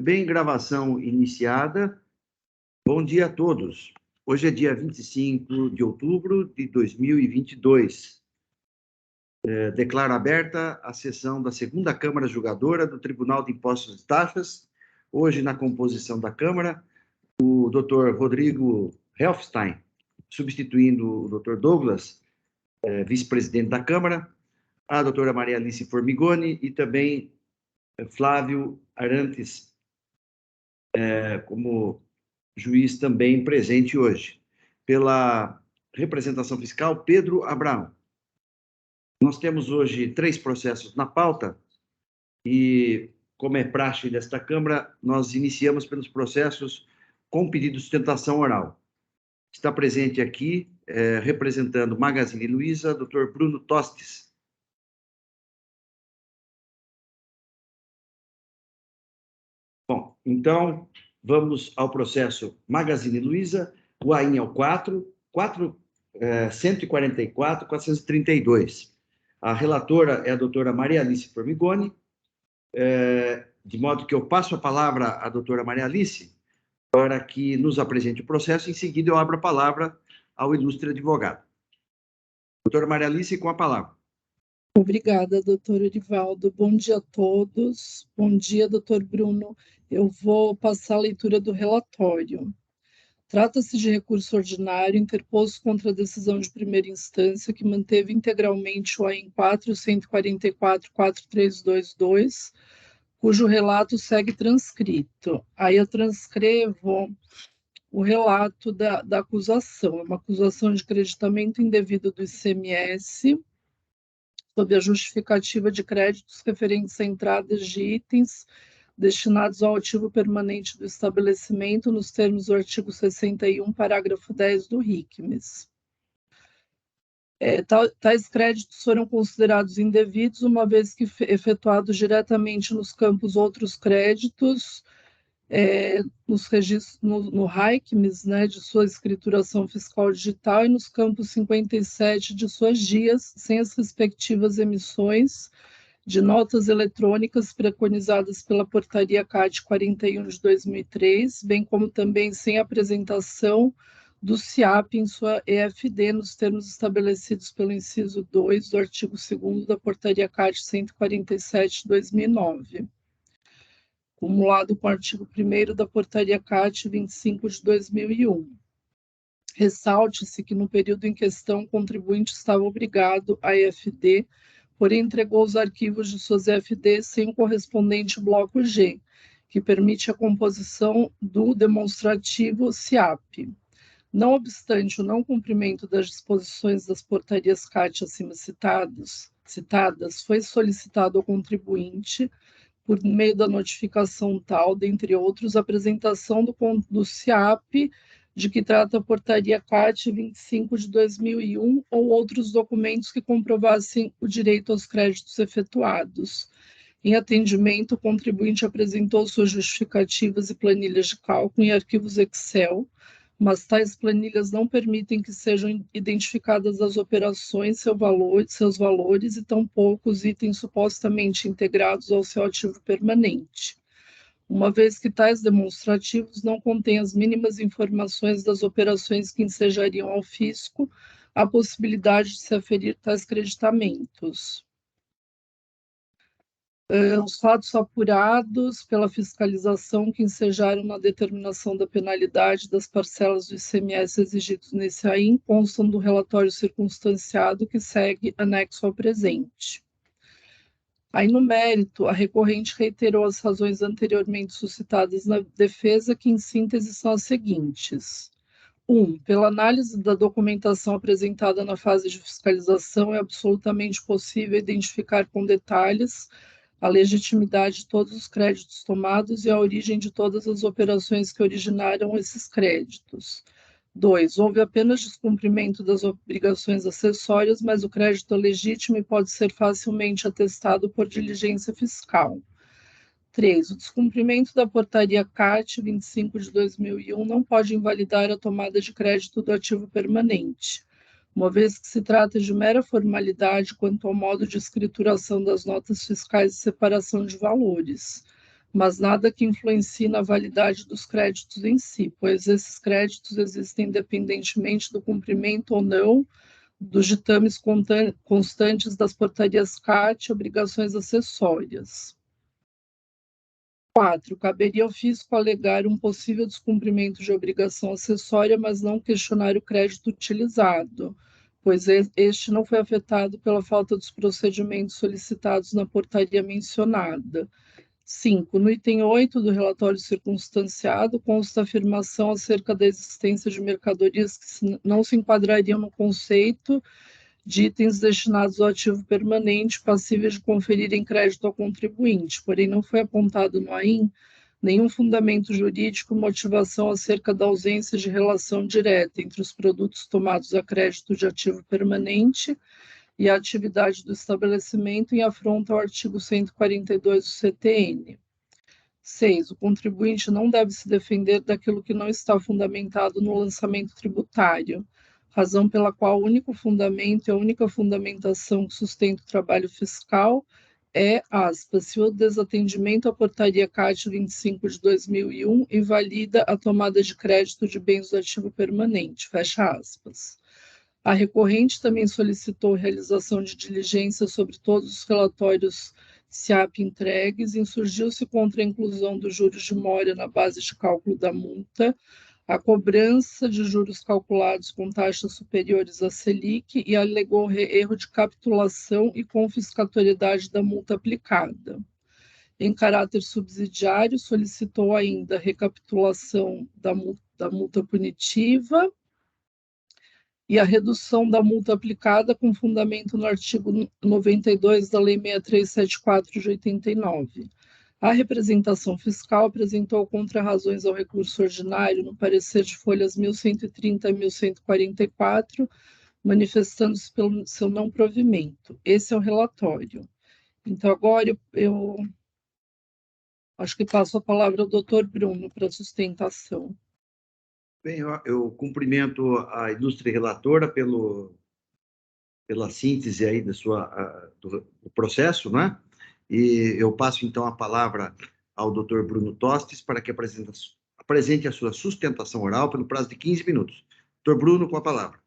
Bem, gravação iniciada. Bom dia a todos. Hoje é dia 25 de outubro de 2022. Declaro aberta a sessão da segunda Câmara Julgadora do Tribunal de Impostos e Taxas. Hoje, na composição da Câmara, o Dr. Rodrigo Helfstein, substituindo o Dr. Douglas, vice-presidente da Câmara, a doutora Maria Alice Formigoni e também Flávio Arantes, como juiz também presente hoje. Pela representação fiscal, Pedro Abraão. Nós temos hoje 3 processos na pauta e, como é praxe desta Câmara, nós iniciamos pelos processos com pedido de sustentação oral. Está presente aqui, representando Magazine Luiza, Dr. Bruno Tostes. Bom, então, vamos ao processo Magazine Luiza, o AIN é o 144-432. A relatora é a doutora Maria Alice Formigoni, de modo que eu passo a palavra à doutora Maria Alice para que nos apresente o processo. Em seguida, eu abro a palavra ao ilustre advogado. Doutora Maria Alice, com a palavra. Obrigada, doutor Erivaldo. Bom dia a todos. Bom dia, doutor Bruno. Eu vou passar a leitura do relatório. Trata-se de recurso ordinário interposto contra a decisão de primeira instância que manteve integralmente o AIN 444-4322, cujo relato segue transcrito. Aí eu transcrevo o relato da acusação. É uma acusação de creditamento indevido do ICMS, sob a justificativa de créditos referentes a entradas de itens destinados ao ativo permanente do estabelecimento, nos termos do artigo 61, parágrafo 10 do RICMES. Tais créditos foram considerados indevidos, uma vez que efetuados diretamente nos campos outros créditos, nos registros, no RICMES, de sua escrituração fiscal digital, e nos campos 57 de suas DIAs, sem as respectivas emissões de notas eletrônicas preconizadas pela Portaria CAT 41 de 2003, bem como também sem apresentação do SIAP em sua EFD, nos termos estabelecidos pelo inciso 2 do artigo 2º da Portaria CAT 147 de 2009. Cumulado com o artigo 1º da Portaria CAT 25 de 2001. Ressalte-se que, no período em questão, o contribuinte estava obrigado à EFD, porém entregou os arquivos de suas EFDs sem o correspondente bloco G, que permite a composição do demonstrativo SIAP. Não obstante o não cumprimento das disposições das portarias CAT acima citadas, foi solicitado ao contribuinte, por meio da notificação tal, dentre outros, a apresentação do SIAP, de que trata a Portaria CAT 25 de 2001, ou outros documentos que comprovassem o direito aos créditos efetuados. Em atendimento, o contribuinte apresentou suas justificativas e planilhas de cálculo em arquivos Excel, mas tais planilhas não permitem que sejam identificadas as operações, seus valores e tampouco os itens supostamente integrados ao seu ativo permanente, uma vez que tais demonstrativos não contêm as mínimas informações das operações que ensejariam ao fisco a possibilidade de se aferir tais creditamentos. Os fatos apurados pela fiscalização que ensejaram na determinação da penalidade das parcelas do ICMS exigidos nesse AIN constam do relatório circunstanciado que segue anexo ao presente. Aí, no mérito, a recorrente reiterou as razões anteriormente suscitadas na defesa, que, em síntese, são as seguintes. 1. Pela análise da documentação apresentada na fase de fiscalização, é absolutamente possível identificar com detalhes a legitimidade de todos os créditos tomados e a origem de todas as operações que originaram esses créditos. 2. Houve apenas descumprimento das obrigações acessórias, mas o crédito é legítimo e pode ser facilmente atestado por diligência fiscal. 3. O descumprimento da Portaria CAT 25 de 2001 não pode invalidar a tomada de crédito do ativo permanente, uma vez que se trata de mera formalidade quanto ao modo de escrituração das notas fiscais de separação de valores. mas nada que influencie na validade dos créditos em si, pois esses créditos existem independentemente do cumprimento ou não dos ditames constantes das portarias CAT e obrigações acessórias. 4. Caberia ao fisco alegar um possível descumprimento de obrigação acessória, mas não questionar o crédito utilizado, pois este não foi afetado pela falta dos procedimentos solicitados na portaria mencionada. 5. No item 8 do relatório circunstanciado, consta a afirmação acerca da existência de mercadorias que não se enquadrariam no conceito de itens destinados ao ativo permanente passíveis de conferirem crédito ao contribuinte, porém não foi apontado no AIM nenhum fundamento jurídico ou motivação acerca da ausência de relação direta entre os produtos tomados a crédito de ativo permanente e a atividade do estabelecimento em afronta ao artigo 142 do CTN. 6. O contribuinte não deve se defender daquilo que não está fundamentado no lançamento tributário, razão pela qual o único fundamento e a única fundamentação que sustenta o trabalho fiscal é, aspas, se o desatendimento à portaria CAT 25 de 2001 invalida a tomada de crédito de bens do ativo permanente, fecha aspas. A recorrente também solicitou realização de diligência sobre todos os relatórios SIAP entregues, insurgiu-se contra a inclusão dos juros de mora na base de cálculo da multa, a cobrança de juros calculados com taxas superiores à Selic e alegou erro de capitulação e confiscatoriedade da multa aplicada. Em caráter subsidiário, solicitou ainda recapitulação da multa punitiva e a redução da multa aplicada com fundamento no artigo 92 da Lei 6374 de 89. A representação fiscal apresentou contrarrazões ao recurso ordinário no parecer de folhas 1130 e 1144, manifestando-se pelo seu não provimento. Esse é o relatório. Então, agora eu acho que passo a palavra ao doutor Bruno para sustentação. Bem, eu cumprimento a ilustre relatora pela síntese aí do processo, né? E eu passo, então, a palavra ao doutor Bruno Tostes para que apresente a sua sustentação oral pelo prazo de 15 minutos. Doutor Bruno, com a palavra.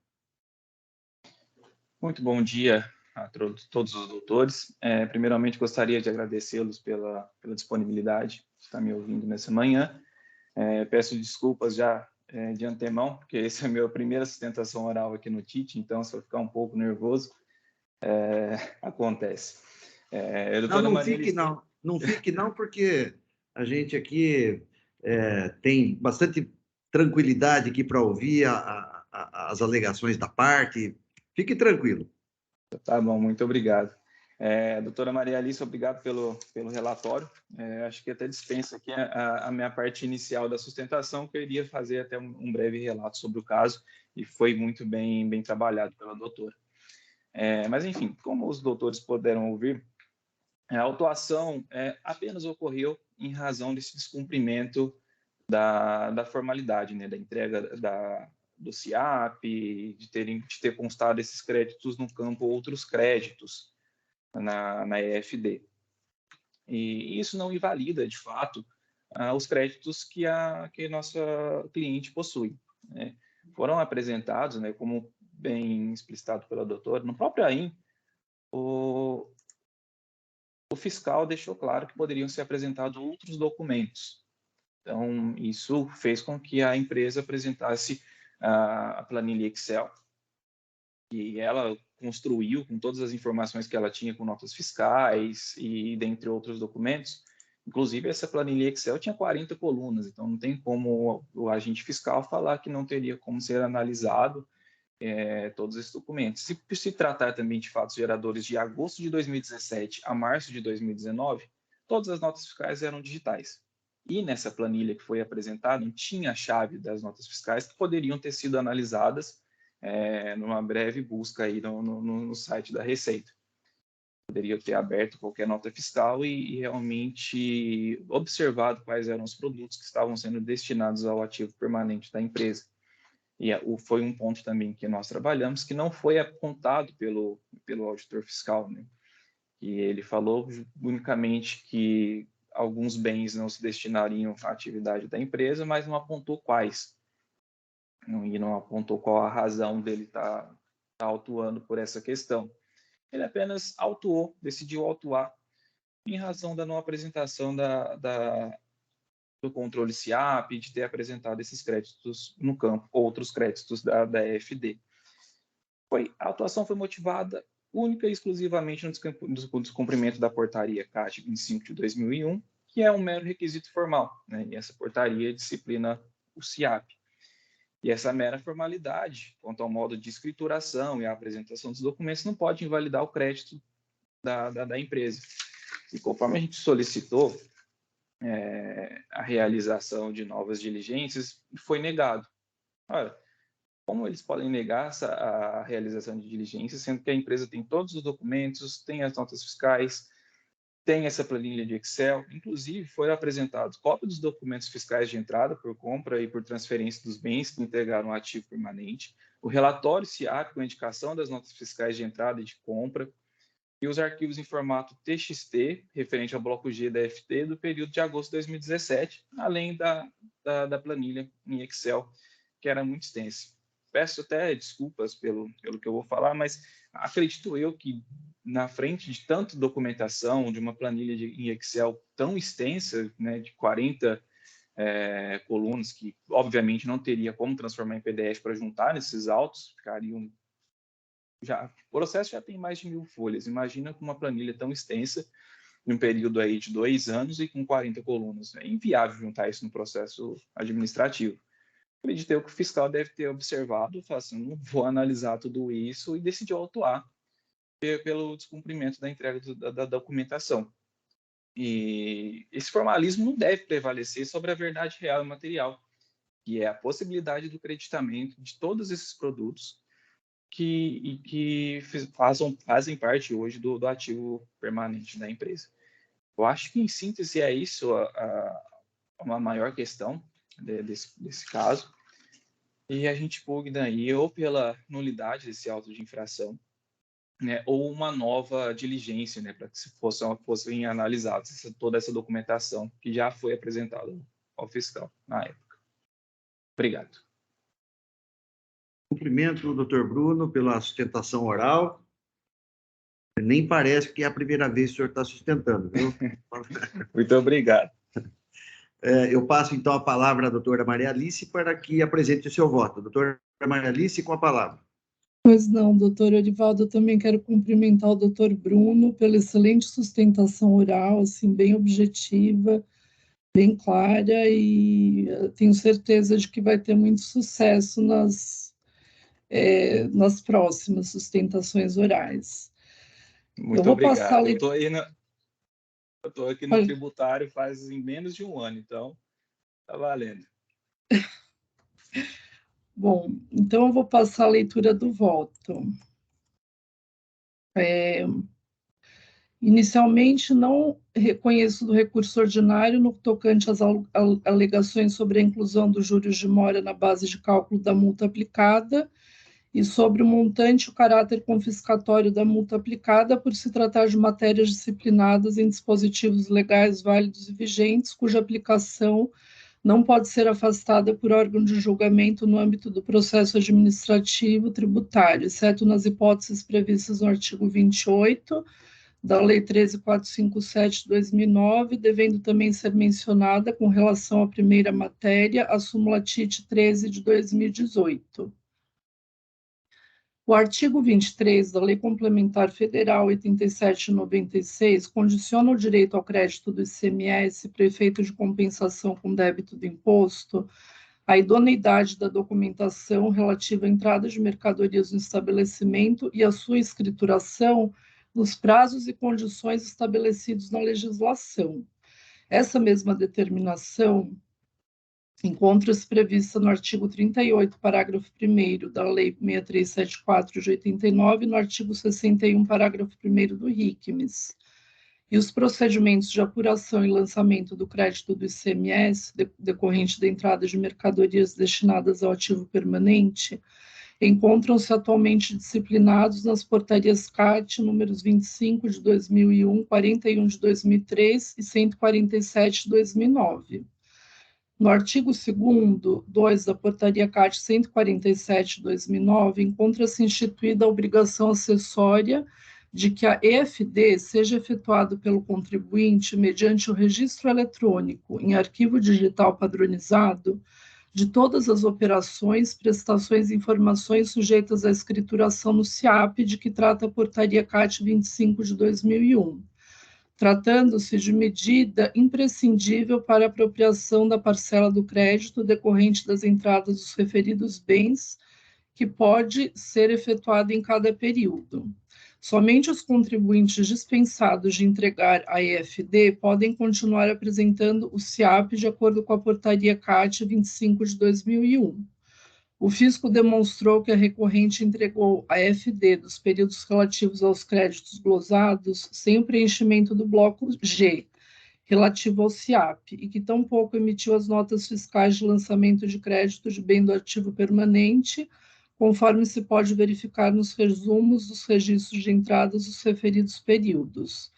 Muito bom dia a todos os doutores. Primeiramente, gostaria de agradecê-los pela disponibilidade de estar me ouvindo nessa manhã. Peço desculpas já de antemão, porque essa é a minha primeira sustentação oral aqui no TIT, então, se eu ficar um pouco nervoso, acontece. Não fique não, porque a gente aqui tem bastante tranquilidade aqui para ouvir as alegações da parte. Fique tranquilo. Tá bom, muito obrigado. Doutora Maria Alice, obrigado pelo relatório. Acho que até dispensa aqui a minha parte inicial da sustentação, que eu iria fazer até um breve relato sobre o caso, e foi muito bem trabalhado pela doutora. Mas, enfim, como os doutores puderam ouvir, a autuação apenas ocorreu em razão desse descumprimento da formalidade, né, da entrega do SIAP, de ter constado esses créditos no campo outros créditos na EFD. E isso não invalida, de fato, os créditos que a nossa cliente possui, né? Foram apresentados, né, como bem explicitado pela doutora, no próprio AIM, o fiscal deixou claro que poderiam ser apresentados outros documentos. Então, isso fez com que a empresa apresentasse a planilha Excel, e ela construiu com todas as informações que ela tinha com notas fiscais e dentre outros documentos. Inclusive, essa planilha Excel tinha 40 colunas, então não tem como o agente fiscal falar que não teria como ser analisado todos esses documentos. Se tratar também de fatos geradores de agosto de 2017 a março de 2019, todas as notas fiscais eram digitais. E nessa planilha que foi apresentada, tinha a chave das notas fiscais que poderiam ter sido analisadas numa breve busca aí no site da Receita. Poderia ter aberto qualquer nota fiscal e realmente observado quais eram os produtos que estavam sendo destinados ao ativo permanente da empresa. E foi um ponto também que nós trabalhamos, que não foi apontado pelo auditor fiscal, né? E ele falou unicamente que alguns bens não se destinariam à atividade da empresa, mas não apontou quais. E não apontou qual a razão dele estar autuando por essa questão. Ele apenas decidiu autuar em razão da não apresentação do controle SIAP, de ter apresentado esses créditos no campo, outros créditos da EFD. A autuação foi motivada única e exclusivamente no descumprimento da portaria CAT 25 de 2001, que é um mero requisito formal, né? E essa portaria disciplina o SIAP. E essa mera formalidade, quanto ao modo de escrituração e a apresentação dos documentos, não pode invalidar o crédito da empresa. E conforme a gente solicitou a realização de novas diligências, foi negado. Ora, como eles podem negar a realização de diligências, sendo que a empresa tem todos os documentos, tem as notas fiscais, tem essa planilha de Excel, inclusive foi apresentado cópia dos documentos fiscais de entrada por compra e por transferência dos bens que integraram o ativo permanente, o relatório SIAP com a indicação das notas fiscais de entrada e de compra, e os arquivos em formato TXT, referente ao bloco G da FT, do período de agosto de 2017, além da planilha em Excel, que era muito extensa. Peço até desculpas pelo que eu vou falar, mas acredito eu que na frente de tanta documentação, de uma planilha em Excel tão extensa, né, de 40 colunas, que obviamente não teria como transformar em PDF para juntar nesses autos, ficariam... o processo já tem mais de 1000 folhas, imagina com uma planilha tão extensa, em um período aí de 2 anos e com 40 colunas. É inviável juntar isso no processo administrativo. Acredito eu que o fiscal deve ter observado, assim, não vou analisar tudo isso, e decidiu autuar pelo descumprimento da entrega da documentação. E esse formalismo não deve prevalecer sobre a verdade real e material, que é a possibilidade do creditamento de todos esses produtos que fazem parte hoje do ativo permanente da empresa. Eu acho que, em síntese, é isso uma maior questão desse caso, e a gente pugna aí ou pela nulidade desse auto de infração, né, ou uma nova diligência, né, para que fossem analisados toda essa documentação que já foi apresentada ao fiscal na época. Obrigado. Cumprimento o doutor Bruno pela sustentação oral. Nem parece que é a primeira vez que o senhor está sustentando, viu? Muito obrigado. Eu passo, então, a palavra à doutora Maria Alice para que apresente o seu voto. Doutora Maria Alice, com a palavra. Pois não, doutor Orivaldo, eu também quero cumprimentar o doutor Bruno pela excelente sustentação oral, assim, bem objetiva, bem clara, e tenho certeza de que vai ter muito sucesso nas próximas sustentações orais. Muito obrigado. Eu estou aqui no tributário faz menos de um ano, então está valendo. Bom, então eu vou passar a leitura do voto. Inicialmente, não reconheço do recurso ordinário no tocante às alegações sobre a inclusão dos juros de mora na base de cálculo da multa aplicada e sobre o montante e o caráter confiscatório da multa aplicada por se tratar de matérias disciplinadas em dispositivos legais válidos e vigentes, cuja aplicação não pode ser afastada por órgão de julgamento no âmbito do processo administrativo tributário, exceto nas hipóteses previstas no artigo 28 da Lei 13.457 de 2009, devendo também ser mencionada, com relação à primeira matéria, a súmula TIT 13 de 2018. O artigo 23 da Lei Complementar Federal 87/96 condiciona o direito ao crédito do ICMS para efeito de compensação com débito do imposto à idoneidade da documentação relativa à entrada de mercadorias no estabelecimento e à sua escrituração nos prazos e condições estabelecidos na legislação. Essa mesma determinação encontra-se prevista no artigo 38, parágrafo 1º da Lei 6374 de 89 e no artigo 61, parágrafo 1º do RICMES. E os procedimentos de apuração e lançamento do crédito do ICMS, decorrente da entrada de mercadorias destinadas ao ativo permanente, encontram-se atualmente disciplinados nas portarias CAT números 25 de 2001, 41 de 2003 e 147 de 2009. No artigo 2º, 2 da portaria CAT 147 de 2009, encontra-se instituída a obrigação acessória de que a EFD seja efetuado pelo contribuinte mediante o registro eletrônico em arquivo digital padronizado de todas as operações, prestações e informações sujeitas à escrituração no SIAP, de que trata a portaria CAT 25 de 2001, tratando-se de medida imprescindível para a apropriação da parcela do crédito decorrente das entradas dos referidos bens, que pode ser efetuada em cada período. Somente os contribuintes dispensados de entregar a EFD podem continuar apresentando o SIAP de acordo com a portaria CAT 25 de 2001. O fisco demonstrou que a recorrente entregou a EFD dos períodos relativos aos créditos glosados sem o preenchimento do bloco G, relativo ao SIAP, e que tampouco emitiu as notas fiscais de lançamento de crédito de bem do ativo permanente, conforme se pode verificar nos resumos dos registros de entradas dos referidos períodos,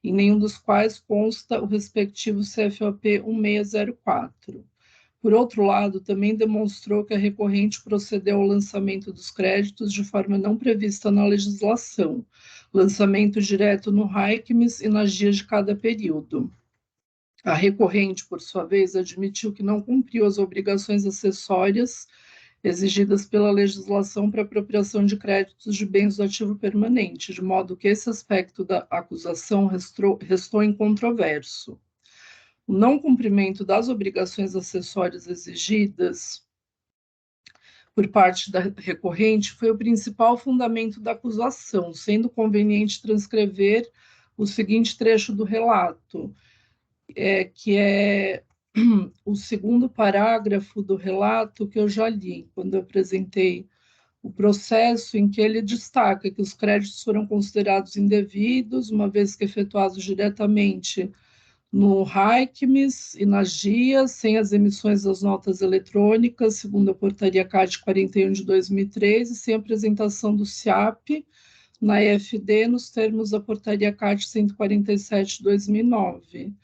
em nenhum dos quais consta o respectivo CFOP 1604. Por outro lado, também demonstrou que a recorrente procedeu ao lançamento dos créditos de forma não prevista na legislação, lançamento direto no RAICMS e nas dias de cada período. A recorrente, por sua vez, admitiu que não cumpriu as obrigações acessórias exigidas pela legislação para apropriação de créditos de bens do ativo permanente, de modo que esse aspecto da acusação restou incontroverso. O não cumprimento das obrigações acessórias exigidas por parte da recorrente foi o principal fundamento da acusação, sendo conveniente transcrever o seguinte trecho do relato, que é o segundo parágrafo do relato que eu já li, quando eu apresentei o processo, em que ele destaca que os créditos foram considerados indevidos, uma vez que efetuados diretamente no RAICMS e nas GIAs, sem as emissões das notas eletrônicas, segundo a portaria CAT 41 de 2003, e sem apresentação do SIAP na EFD, nos termos da portaria CAT 147 de 2009.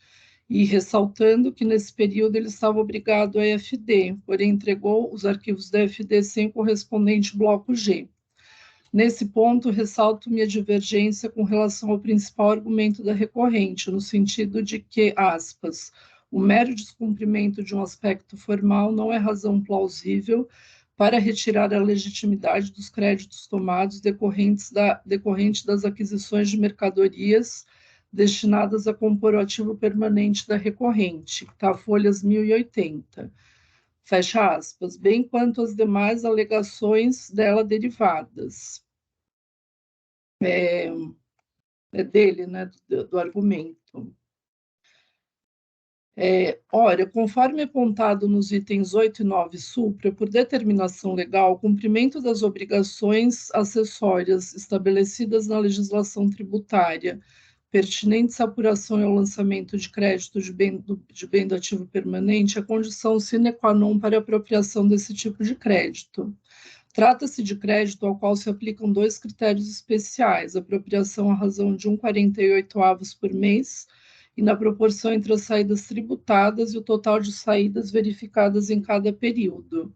E ressaltando que nesse período ele estava obrigado à EFD, porém entregou os arquivos da EFD sem o correspondente bloco G. Nesse ponto, ressalto minha divergência com relação ao principal argumento da recorrente, no sentido de que, aspas, o mero descumprimento de um aspecto formal não é razão plausível para retirar a legitimidade dos créditos tomados decorrente das aquisições de mercadorias destinadas a compor o ativo permanente da recorrente, tá? Folhas 1080. Fecha aspas, bem quanto as demais alegações dela derivadas. É dele, né, do argumento. Ora, conforme apontado nos itens 8 e 9 supra, por determinação legal, o cumprimento das obrigações acessórias estabelecidas na legislação tributária pertinentes à apuração e ao lançamento de crédito de bem do ativo permanente é condição sine qua non para a apropriação desse tipo de crédito. Trata-se de crédito ao qual se aplicam dois critérios especiais: apropriação à razão de 1,48 por mês e na proporção entre as saídas tributadas e o total de saídas verificadas em cada período,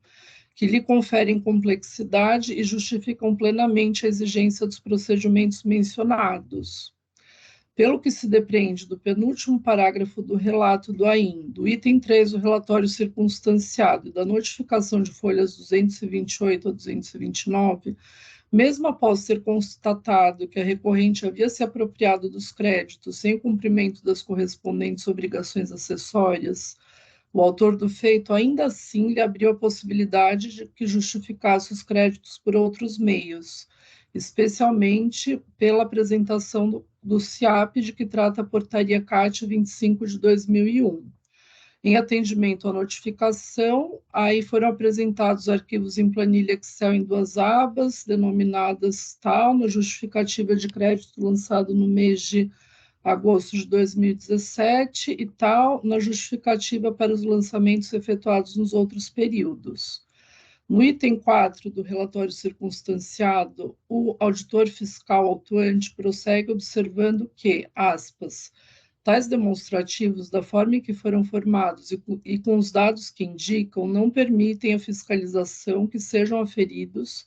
que lhe conferem complexidade e justificam plenamente a exigência dos procedimentos mencionados. Pelo que se depreende do penúltimo parágrafo do relato do AIN, do item 3 do relatório circunstanciado e da notificação de folhas 228 a 229, mesmo após ser constatado que a recorrente havia se apropriado dos créditos sem cumprimento das correspondentes obrigações acessórias, o autor do feito ainda assim lhe abriu a possibilidade de que justificasse os créditos por outros meios, especialmente pela apresentação do SIAP de que trata a portaria CAT 25 de 2001. Em atendimento à notificação, aí foram apresentados arquivos em planilha Excel em duas abas, denominadas tal, na justificativa de crédito lançado no mês de agosto de 2017 e tal, na justificativa para os lançamentos efetuados nos outros períodos. No item 4 do relatório circunstanciado, o auditor fiscal autuante prossegue observando que, aspas, tais demonstrativos, da forma em que foram formados e com os dados que indicam, não permitem a fiscalização que sejam aferidos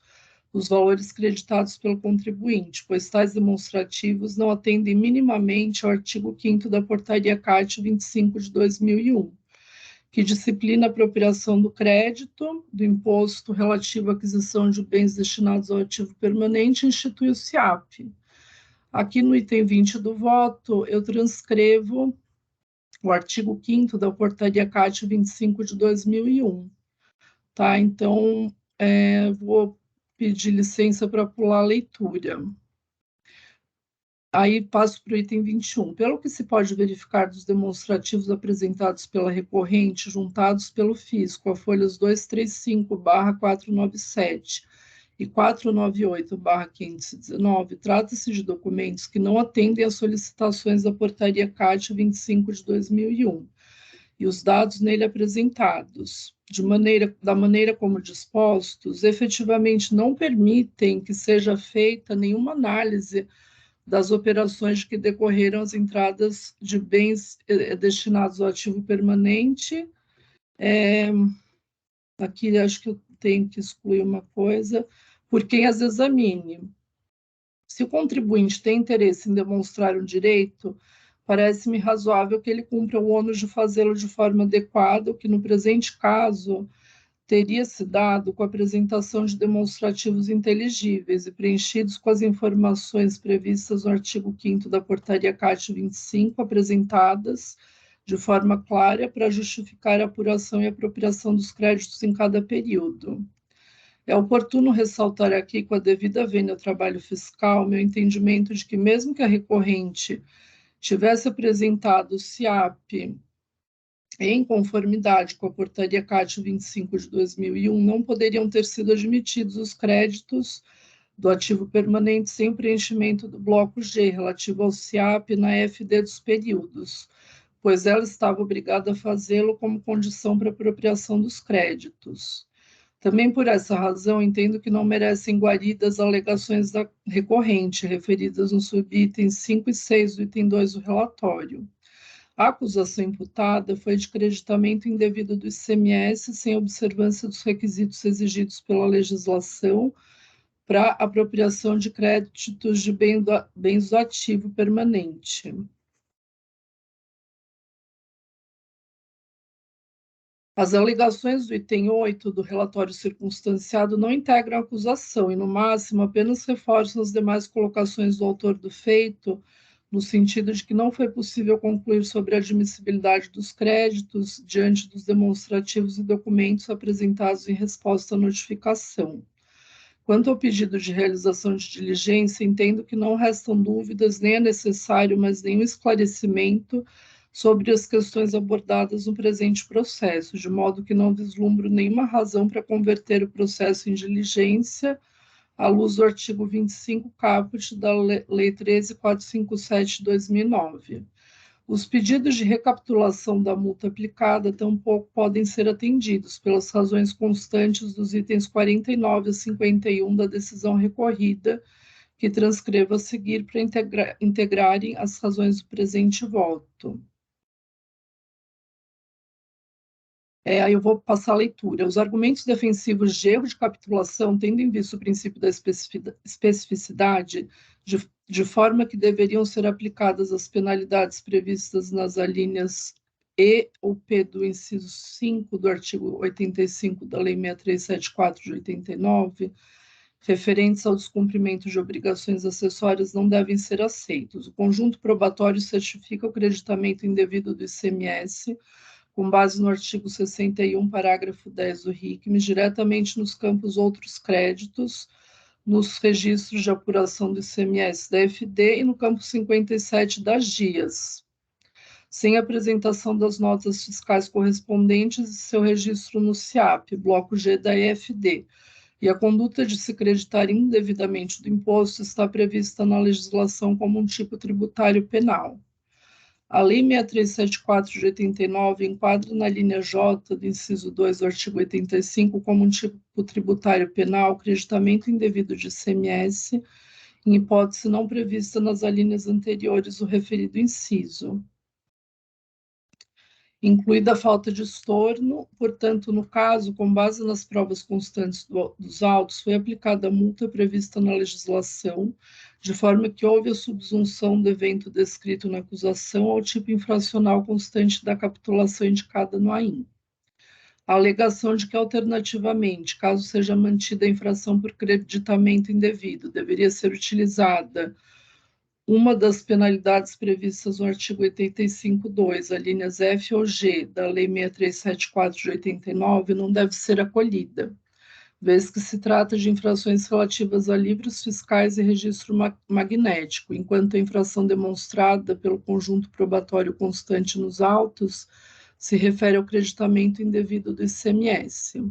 os valores creditados pelo contribuinte, pois tais demonstrativos não atendem minimamente ao artigo 5º da Portaria CAT 25 de 2001, que disciplina a apropriação do crédito, do imposto relativo à aquisição de bens destinados ao ativo permanente, e institui o SIAP. Aqui no item 20 do voto, eu transcrevo o artigo 5º da Portaria CAT 25 de 2001. Tá? Então, vou pedir licença para pular a leitura. Aí passo para o item 21. Pelo que se pode verificar dos demonstrativos apresentados pela recorrente, juntados pelo fisco, a folhas 235/497 e 498/519, trata-se de documentos que não atendem às solicitações da Portaria CAT 25 de 2001, e os dados nele apresentados, da maneira como dispostos, efetivamente não permitem que seja feita nenhuma análise das operações que decorreram as entradas de bens destinados ao ativo permanente. Aqui acho que eu tenho que excluir uma coisa, por quem as examine. Se o contribuinte tem interesse em demonstrar um direito, parece-me razoável que ele cumpra o ônus de fazê-lo de forma adequada, o que no presente caso teria se dado com a apresentação de demonstrativos inteligíveis e preenchidos com as informações previstas no artigo 5º da Portaria CAT 25, apresentadas de forma clara para justificar a apuração e apropriação dos créditos em cada período. É oportuno ressaltar aqui, com a devida vênia ao trabalho fiscal, meu entendimento de que, mesmo que a recorrente tivesse apresentado o SIAP em conformidade com a Portaria CAT 25 de 2001, não poderiam ter sido admitidos os créditos do ativo permanente sem o preenchimento do bloco G, relativo ao SIAP na FD dos períodos, pois ela estava obrigada a fazê-lo como condição para apropriação dos créditos. Também por essa razão, entendo que não merecem guaridas alegações da recorrente, referidas nos subitens 5 e 6 do item 2 do relatório. A acusação imputada foi de creditamento indevido do ICMS sem observância dos requisitos exigidos pela legislação para apropriação de créditos de bens do ativo permanente. As alegações do item 8 do relatório circunstanciado não integram a acusação e, no máximo, apenas reforçam as demais colocações do autor do feito, no sentido de que não foi possível concluir sobre a admissibilidade dos créditos diante dos demonstrativos e documentos apresentados em resposta à notificação. Quanto ao pedido de realização de diligência, entendo que não restam dúvidas, nem é necessário mais nenhum esclarecimento sobre as questões abordadas no presente processo, de modo que não vislumbro nenhuma razão para converter o processo em diligência, à luz do artigo 25 caput da Lei 13.457 de 2009. Os pedidos de recapitulação da multa aplicada tampouco podem ser atendidos pelas razões constantes dos itens 49 a 51 da decisão recorrida, que transcrevo a seguir para integrarem as razões do presente voto. Aí eu vou passar a leitura. Os argumentos defensivos de erro de capitulação, tendo em vista o princípio da especificidade, de forma que deveriam ser aplicadas as penalidades previstas nas alíneas E ou P do inciso 5 do artigo 85 da Lei 6374 de 89, referentes ao descumprimento de obrigações acessórias, não devem ser aceitos. O conjunto probatório certifica o creditamento indevido do ICMS, com base no artigo 61, parágrafo 10 do RICMES, diretamente nos campos outros créditos, nos registros de apuração do ICMS da FD e no campo 57 das GIAs, sem apresentação das notas fiscais correspondentes e seu registro no SIAP, bloco G da EFD. E a conduta de se creditar indevidamente do imposto está prevista na legislação como um tipo tributário penal. A Lei 6374 de 89 enquadra na linha J do inciso 2 do artigo 85 como um tipo tributário penal creditamento indevido de ICMS, em hipótese não prevista nas alíneas anteriores do referido inciso. Incluída a falta de estorno, portanto, no caso, com base nas provas constantes dos autos, foi aplicada a multa prevista na legislação, de forma que houve a subsunção do evento descrito na acusação ao tipo infracional constante da capitulação indicada no AIN. A alegação de que, alternativamente, caso seja mantida a infração por creditamento indevido, deveria ser utilizada uma das penalidades previstas no artigo 85.2, alíneas F ou G, da Lei 6374 de 89, não deve ser acolhida, vez que se trata de infrações relativas a livros fiscais e registro magnético, enquanto a infração demonstrada pelo conjunto probatório constante nos autos se refere ao creditamento indevido do ICMS.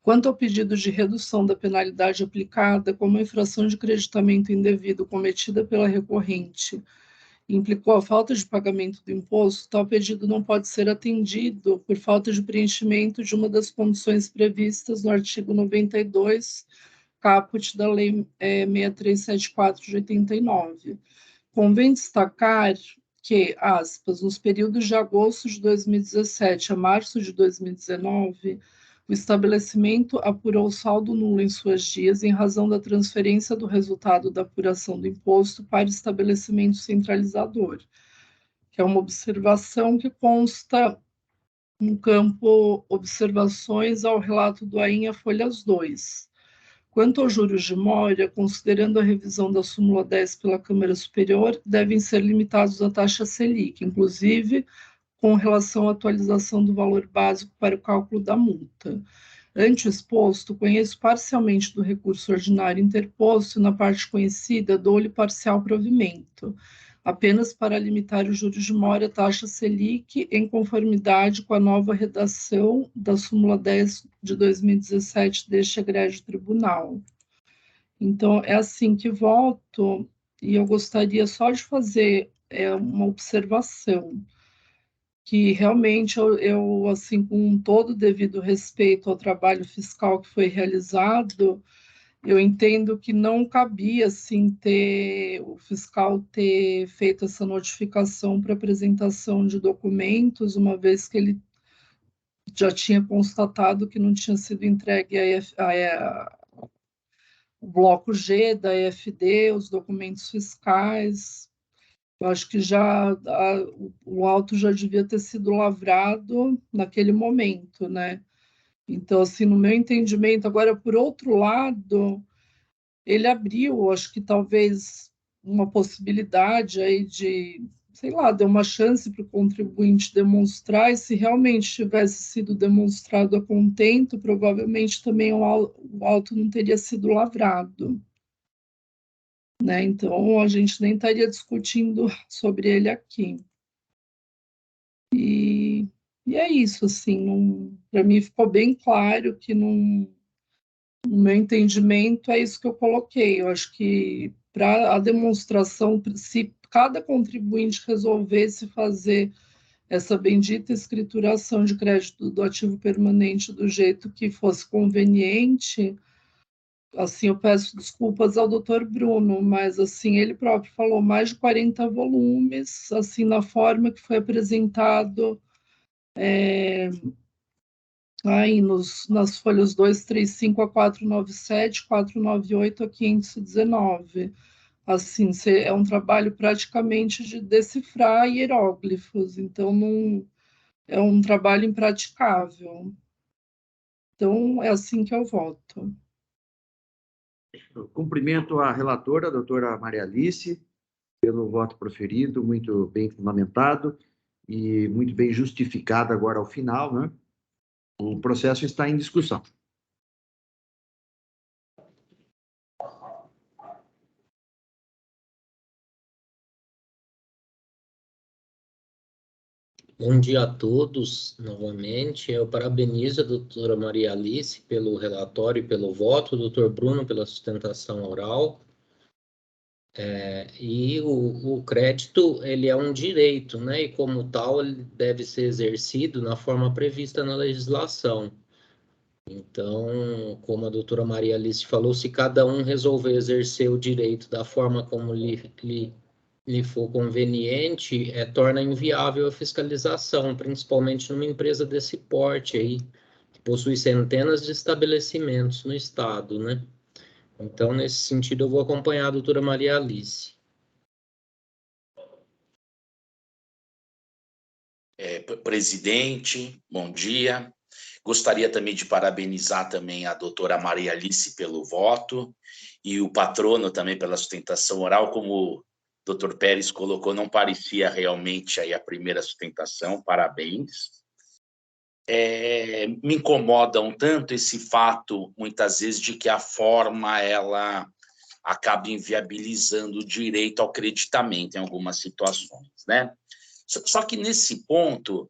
Quanto ao pedido de redução da penalidade aplicada, como a infração de creditamento indevido cometida pela recorrente implicou a falta de pagamento do imposto, tal pedido não pode ser atendido por falta de preenchimento de uma das condições previstas no artigo 92, caput da Lei 6374 de 89. Convém destacar que, aspas, nos períodos de agosto de 2017 a março de 2019, o estabelecimento apurou o saldo nulo em suas dias em razão da transferência do resultado da apuração do imposto para o estabelecimento centralizador, que é uma observação que consta no campo Observações ao relato do AIN, folhas 2. Quanto aos juros de mora, considerando a revisão da súmula 10 pela Câmara Superior, devem ser limitados à taxa Selic, inclusive com relação à atualização do valor básico para o cálculo da multa. Ante o exposto, conheço parcialmente do recurso ordinário interposto e, na parte conhecida, dou-lhe parcial provimento, apenas para limitar os juros de mora à taxa Selic em conformidade com a nova redação da súmula 10 de 2017 deste egrégio tribunal. Então, é assim que voto, e eu gostaria só de fazer uma observação, que realmente eu, assim, com todo o devido respeito ao trabalho fiscal que foi realizado, eu entendo que não cabia, assim, o fiscal ter feito essa notificação para apresentação de documentos, uma vez que ele já tinha constatado que não tinha sido entregue o bloco G da EFD, os documentos fiscais. Eu acho que o auto já devia ter sido lavrado naquele momento, né? Então, assim, no meu entendimento, agora, por outro lado, ele abriu, acho que talvez uma possibilidade aí de, sei lá, deu uma chance para o contribuinte demonstrar, e se realmente tivesse sido demonstrado a contento, provavelmente também o auto não teria sido lavrado. Né? Então, a gente nem estaria discutindo sobre ele aqui. E é isso, assim, para mim ficou bem claro que, no meu entendimento, é isso que eu coloquei. Eu acho que para a demonstração, se cada contribuinte resolvesse fazer essa bendita escrituração de crédito do ativo permanente do jeito que fosse conveniente, assim, eu peço desculpas ao Dr. Bruno, mas assim, ele próprio falou mais de 40 volumes, assim, na forma que foi apresentado aí nas folhas 235 a 497, 498 a 519. Assim, é um trabalho praticamente de decifrar hieróglifos, então não é um trabalho impraticável. Então, é assim que eu voto. Eu cumprimento a relatora, a doutora Maria Alice, pelo voto proferido, muito bem fundamentado e muito bem justificado agora ao final, né? O processo está em discussão. Bom dia a todos, novamente. Eu parabenizo a doutora Maria Alice pelo relatório e pelo voto, o doutor Bruno pela sustentação oral. E o crédito, ele é um direito, né? E como tal, ele deve ser exercido na forma prevista na legislação. Então, como a doutora Maria Alice falou, se cada um resolver exercer o direito da forma como lhe for conveniente, torna inviável a fiscalização, principalmente numa empresa desse porte aí, que possui centenas de estabelecimentos no estado, né? Então, nesse sentido, eu vou acompanhar a doutora Maria Alice. Presidente, bom dia. Gostaria também de parabenizar também a doutora Maria Alice pelo voto e o patrono também pela sustentação oral, como o doutor Pérez colocou, não parecia realmente aí a primeira sustentação, parabéns. Me incomoda um tanto esse fato, muitas vezes, de que a forma ela acaba inviabilizando o direito ao creditamento em algumas situações, né? Só que nesse ponto,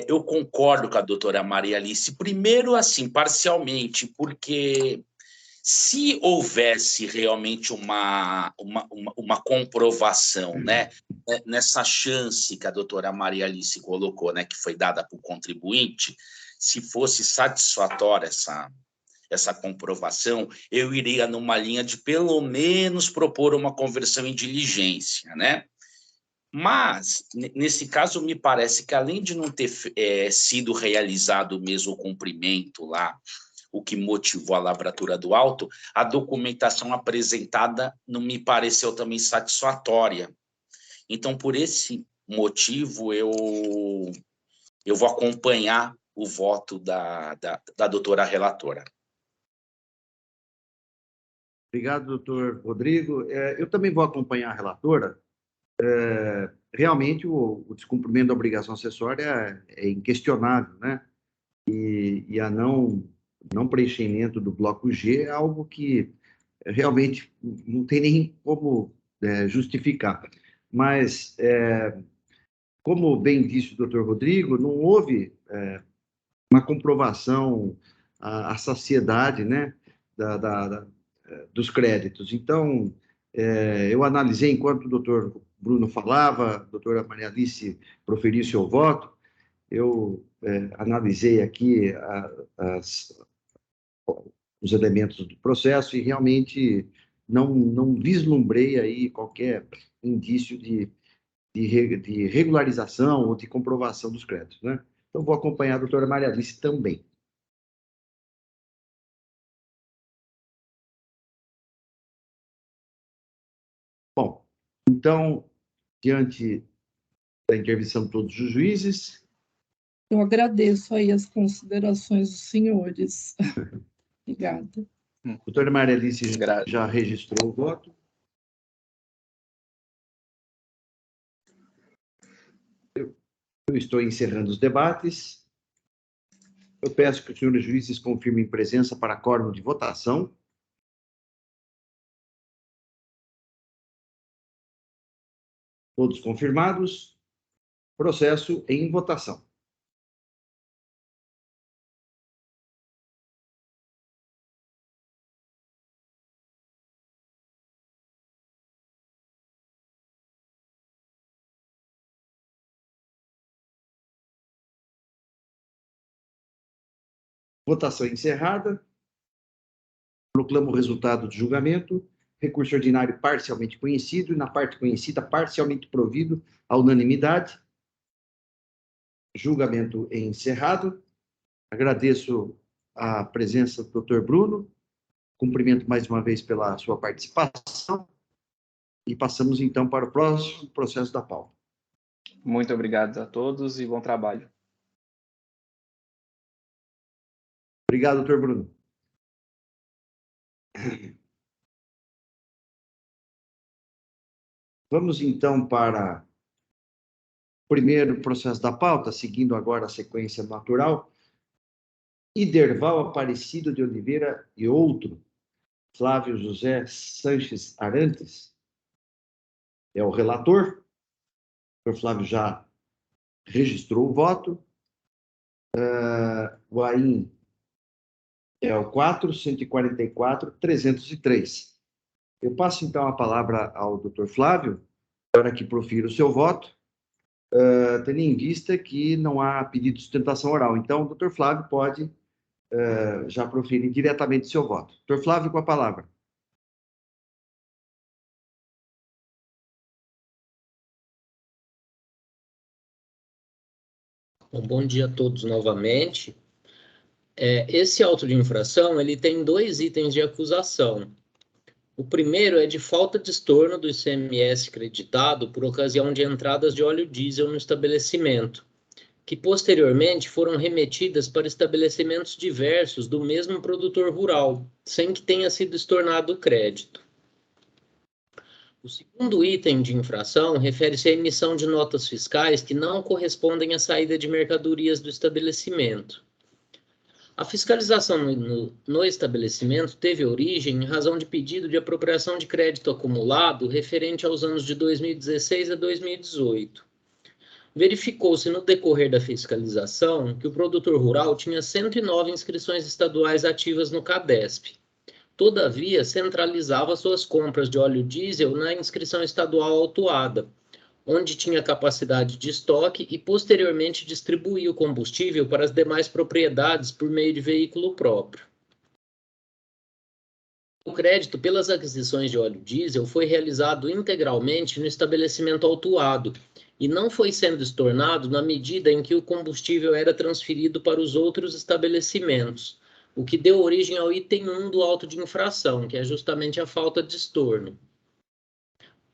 eu concordo com a doutora Maria Alice, primeiro, assim, parcialmente, porque se houvesse realmente uma comprovação, né, nessa chance que a doutora Maria Alice colocou, né, que foi dada para o contribuinte, se fosse satisfatória essa comprovação, eu iria numa linha de, pelo menos, propor uma conversão em diligência, né? Mas, nesse caso, me parece que, além de não ter sido realizado mesmo o cumprimento lá, o que motivou a lavratura do auto, a documentação apresentada não me pareceu também satisfatória. Então, por esse motivo, eu vou acompanhar o voto da doutora relatora. Obrigado, doutor Rodrigo. Eu também vou acompanhar a relatora. Realmente, o descumprimento da obrigação acessória é inquestionável, né? E a não preenchimento do bloco G é algo que realmente não tem nem como justificar. Mas, como bem disse o doutor Rodrigo, não houve uma comprovação à saciedade, né, dos créditos. Então, eu analisei, enquanto o doutor Bruno falava, a doutora Maria Alice proferiu seu voto, eu analisei aqui os elementos do processo e realmente não vislumbrei aí qualquer indício de regularização ou de comprovação dos créditos, né? Então, vou acompanhar a doutora Maria Alice também. Bom, então, diante da intervenção de todos os juízes... Eu agradeço aí as considerações dos senhores. Obrigada. A doutora Maria Alice já registrou o voto. Eu estou encerrando os debates. Eu peço que os senhores juízes confirmem presença para quórum de votação. Todos confirmados. Processo em votação. Votação encerrada. Proclamo o resultado do julgamento. Recurso ordinário parcialmente conhecido e, na parte conhecida, parcialmente provido à unanimidade. Julgamento encerrado. Agradeço a presença do Dr. Bruno. Cumprimento mais uma vez pela sua participação. E passamos, então, para o próximo processo da pauta. Muito obrigado a todos e bom trabalho. Obrigado, doutor Bruno. Vamos, então, para o primeiro processo da pauta, seguindo agora a sequência natural. Iderval Aparecido de Oliveira e outro, Flávio José Sanches Arantes, é o relator. O doutor Flávio já registrou o voto. O AIN é o 4.144.303. Eu passo, então, a palavra ao Dr. Flávio, para que profira o seu voto, tendo em vista que não há pedido de sustentação oral. Então, o Dr. Flávio pode já proferir diretamente o seu voto. Dr. Flávio, com a palavra. Bom dia a todos novamente. Esse auto de infração, ele tem 2 itens de acusação. O primeiro é de falta de estorno do ICMS creditado por ocasião de entradas de óleo diesel no estabelecimento, que posteriormente foram remetidas para estabelecimentos diversos do mesmo produtor rural, sem que tenha sido estornado o crédito. O segundo item de infração refere-se à emissão de notas fiscais que não correspondem à saída de mercadorias do estabelecimento. A fiscalização no estabelecimento teve origem em razão de pedido de apropriação de crédito acumulado referente aos anos de 2016 a 2018. Verificou-se no decorrer da fiscalização que o produtor rural tinha 109 inscrições estaduais ativas no CADESP. Todavia, centralizava suas compras de óleo diesel na inscrição estadual autuada, onde tinha capacidade de estoque e posteriormente distribuía o combustível para as demais propriedades por meio de veículo próprio. O crédito pelas aquisições de óleo diesel foi realizado integralmente no estabelecimento autuado e não foi sendo estornado na medida em que o combustível era transferido para os outros estabelecimentos, o que deu origem ao item 1 do auto de infração, que é justamente a falta de estorno.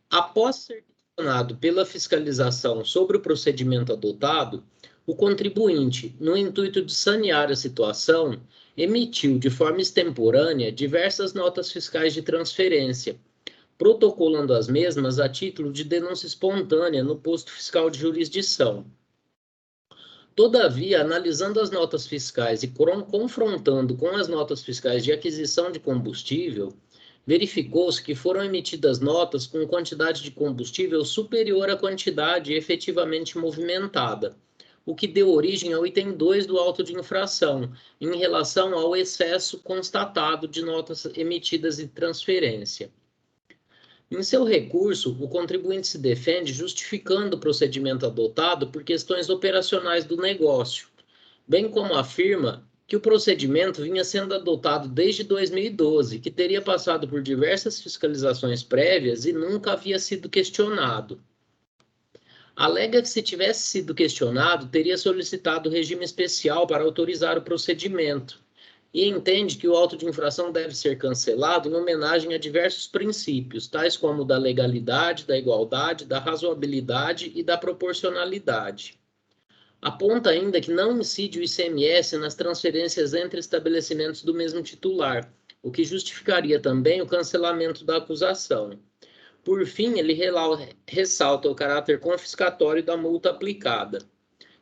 Após ser questionado pela fiscalização sobre o procedimento adotado, o contribuinte, no intuito de sanear a situação, emitiu de forma extemporânea diversas notas fiscais de transferência, protocolando as mesmas a título de denúncia espontânea no posto fiscal de jurisdição. Todavia, analisando as notas fiscais e confrontando com as notas fiscais de aquisição de combustível, verificou-se que foram emitidas notas com quantidade de combustível superior à quantidade efetivamente movimentada, o que deu origem ao item 2 do auto de infração, em relação ao excesso constatado de notas emitidas em transferência. Em seu recurso, o contribuinte se defende justificando o procedimento adotado por questões operacionais do negócio, bem como afirma que o procedimento vinha sendo adotado desde 2012, que teria passado por diversas fiscalizações prévias e nunca havia sido questionado. Alega que se tivesse sido questionado, teria solicitado regime especial para autorizar o procedimento, e entende que o auto de infração deve ser cancelado em homenagem a diversos princípios, tais como o da legalidade, da igualdade, da razoabilidade e da proporcionalidade. Aponta ainda que não incide o ICMS nas transferências entre estabelecimentos do mesmo titular, o que justificaria também o cancelamento da acusação. Por fim, ele ressalta o caráter confiscatório da multa aplicada.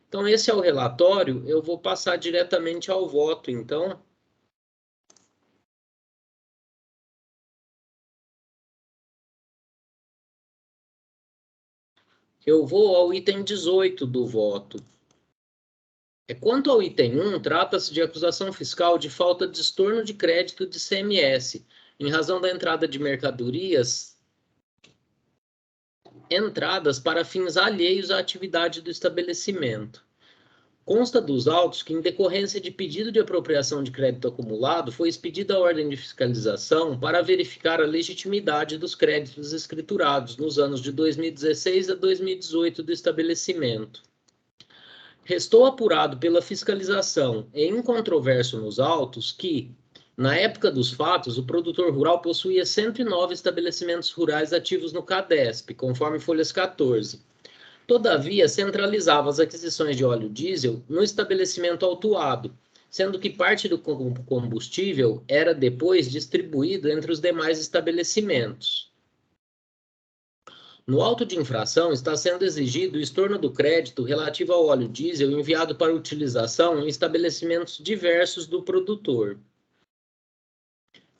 Então, esse é o relatório. Eu vou passar diretamente ao voto, então. Eu vou ao item 18 do voto. Quanto ao item 1, trata-se de acusação fiscal de falta de estorno de crédito de ICMS, em razão da entrada de mercadorias entradas para fins alheios à atividade do estabelecimento. Consta dos autos que, em decorrência de pedido de apropriação de crédito acumulado, foi expedida a ordem de fiscalização para verificar a legitimidade dos créditos escriturados nos anos de 2016 a 2018 do estabelecimento. Restou apurado pela fiscalização e incontroverso nos autos que, na época dos fatos, o produtor rural possuía 109 estabelecimentos rurais ativos no CADESP, conforme folhas 14. Todavia, centralizava as aquisições de óleo diesel no estabelecimento autuado, sendo que parte do combustível era depois distribuído entre os demais estabelecimentos. No auto de infração está sendo exigido o estorno do crédito relativo ao óleo diesel enviado para utilização em estabelecimentos diversos do produtor.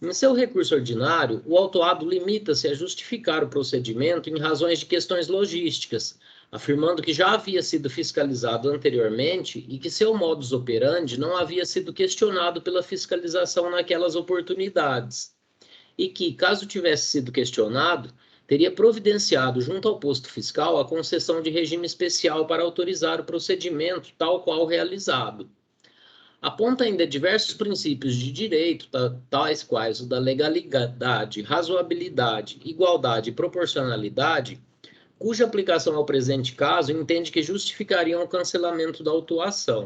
Em seu recurso ordinário, o autuado limita-se a justificar o procedimento em razões de questões logísticas, afirmando que já havia sido fiscalizado anteriormente e que seu modus operandi não havia sido questionado pela fiscalização naquelas oportunidades. e que, caso tivesse sido questionado, teria providenciado junto ao posto fiscal a concessão de regime especial para autorizar o procedimento tal qual realizado. Aponta ainda diversos princípios de direito, tais quais o da legalidade, razoabilidade, igualdade e proporcionalidade, cuja aplicação ao presente caso entende que justificariam o cancelamento da autuação.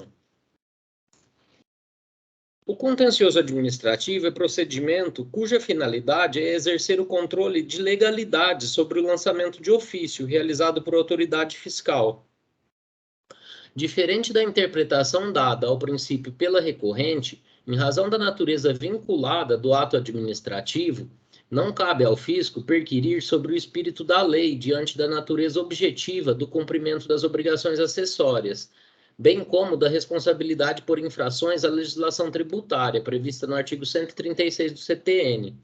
O contencioso administrativo é procedimento cuja finalidade é exercer o controle de legalidade sobre o lançamento de ofício realizado por autoridade fiscal. Diferente da interpretação dada ao princípio pela recorrente, em razão da natureza vinculada do ato administrativo, não cabe ao fisco perquirir sobre o espírito da lei diante da natureza objetiva do cumprimento das obrigações acessórias, bem como da responsabilidade por infrações à legislação tributária, prevista no artigo 136 do CTN.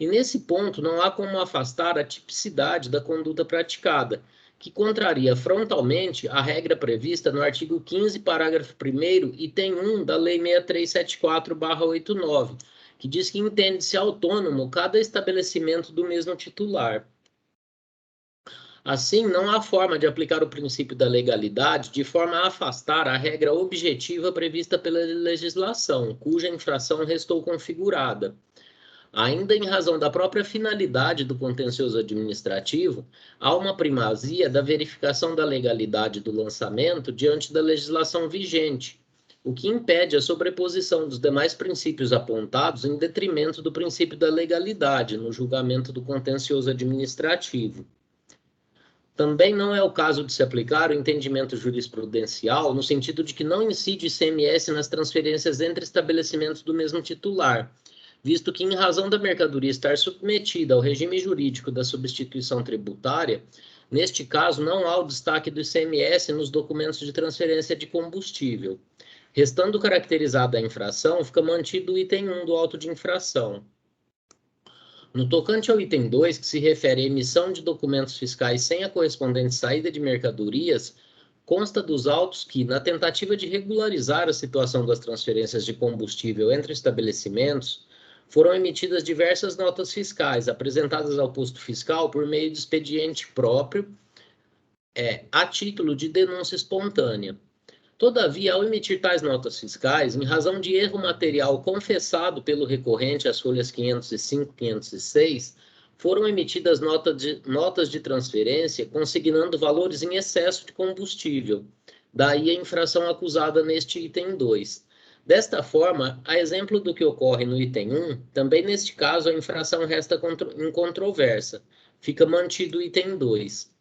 E nesse ponto não há como afastar a tipicidade da conduta praticada, que contraria frontalmente a regra prevista no artigo 15, parágrafo 1º, item 1 da Lei 6374/89, que diz que entende-se autônomo cada estabelecimento do mesmo titular. Assim, não há forma de aplicar o princípio da legalidade de forma a afastar a regra objetiva prevista pela legislação, cuja infração restou configurada. Ainda em razão da própria finalidade do contencioso administrativo, há uma primazia da verificação da legalidade do lançamento diante da legislação vigente, o que impede a sobreposição dos demais princípios apontados em detrimento do princípio da legalidade no julgamento do contencioso administrativo. Também não é o caso de se aplicar o entendimento jurisprudencial no sentido de que não incide ICMS nas transferências entre estabelecimentos do mesmo titular, visto que, em razão da mercadoria estar submetida ao regime jurídico da substituição tributária, neste caso não há o destaque do ICMS nos documentos de transferência de combustível. Restando caracterizada a infração, fica mantido o item 1 do auto de infração. No tocante ao item 2, que se refere à emissão de documentos fiscais sem a correspondente saída de mercadorias, consta dos autos que, na tentativa de regularizar a situação das transferências de combustível entre estabelecimentos, foram emitidas diversas notas fiscais apresentadas ao posto fiscal por meio de expediente próprio, a título de denúncia espontânea. Todavia, ao emitir tais notas fiscais, em razão de erro material confessado pelo recorrente às folhas 505 e 506, foram emitidas notas de transferência consignando valores em excesso de combustível, daí a infração acusada neste item 2. Desta forma, a exemplo do que ocorre no item 1, também neste caso a infração resta incontroversa, fica mantido o item 2.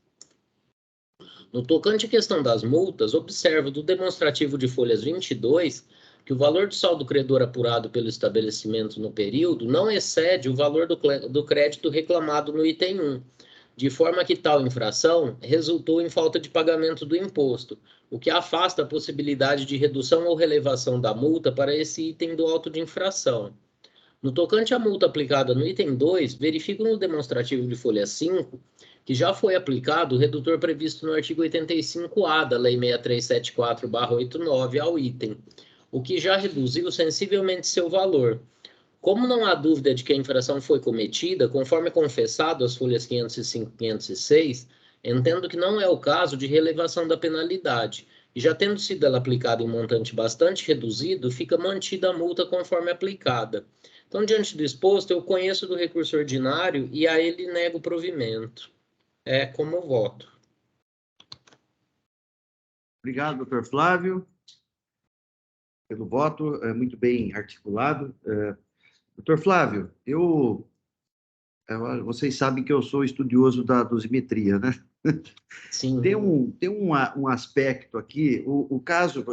No tocante à questão das multas, observo do demonstrativo de folhas 22 que o valor de saldo credor apurado pelo estabelecimento no período não excede o valor do crédito reclamado no item 1, de forma que tal infração resultou em falta de pagamento do imposto, o que afasta a possibilidade de redução ou relevação da multa para esse item do auto de infração. No tocante à multa aplicada no item 2, verifico no demonstrativo de folha 5 que já foi aplicado o redutor previsto no artigo 85-A da Lei 6374/89 ao item, o que já reduziu sensivelmente seu valor. Como não há dúvida de que a infração foi cometida, conforme confessado às folhas 505 e 506, entendo que não é o caso de relevação da penalidade, e já tendo sido ela aplicada em montante bastante reduzido, fica mantida a multa conforme aplicada. Então, diante do exposto, eu conheço do recurso ordinário e a ele nego provimento. É como voto. Obrigado, doutor Flávio, pelo voto, muito bem articulado. Doutor Flávio, vocês sabem que eu sou estudioso da dosimetria, né? Sim. Tem um aspecto aqui, o caso,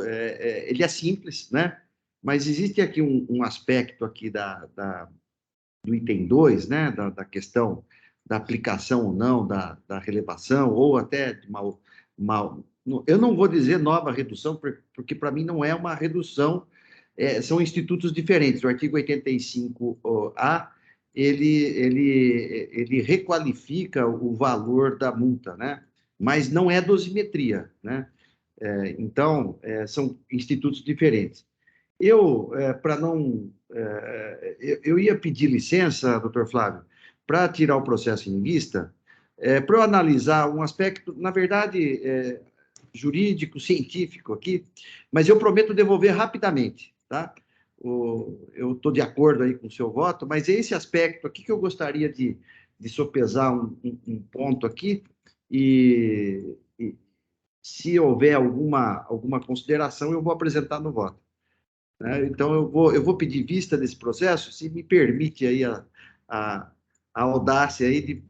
ele é simples, né? Mas existe aqui um aspecto aqui do item 2, né? Da questão da aplicação ou não, da relevação, ou até de eu não vou dizer nova redução, porque para mim não é uma redução, são institutos diferentes. O artigo 85-A, ele requalifica o valor da multa, né? Mas não é dosimetria, né? Então, são institutos diferentes. eu ia pedir licença, doutor Flávio, para tirar o processo em vista, para eu analisar um aspecto, na verdade, jurídico, científico aqui, mas eu prometo devolver rapidamente, tá? Eu estou de acordo aí com o seu voto, mas é esse aspecto aqui que eu gostaria de sopesar um ponto aqui e se houver alguma consideração, eu vou apresentar no voto, né? Então, eu vou pedir vista desse processo, se me permite aí a, a audácia aí de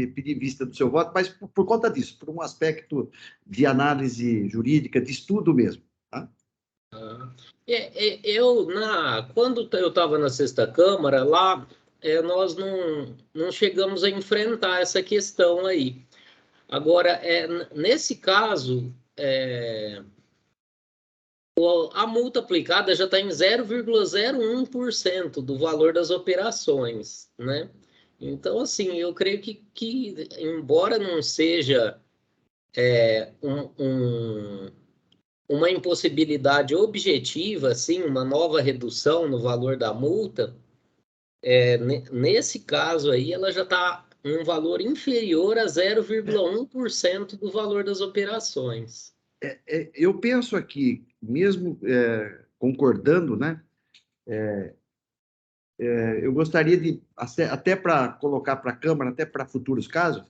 pedir vista do seu voto, mas por conta disso, por um aspecto de análise jurídica, de estudo mesmo, tá? Quando eu estava na Sexta Câmara, lá nós não chegamos a enfrentar essa questão aí. Agora, nesse caso, a multa aplicada já está em 0,01% do valor das operações, né? Então, assim, eu creio que embora não seja uma impossibilidade objetiva, assim, uma nova redução no valor da multa, nesse caso aí ela já está um valor inferior a 0,1% do valor das operações. Eu penso aqui, mesmo concordando, né? Eu gostaria de, até para colocar para a Câmara, até para futuros casos,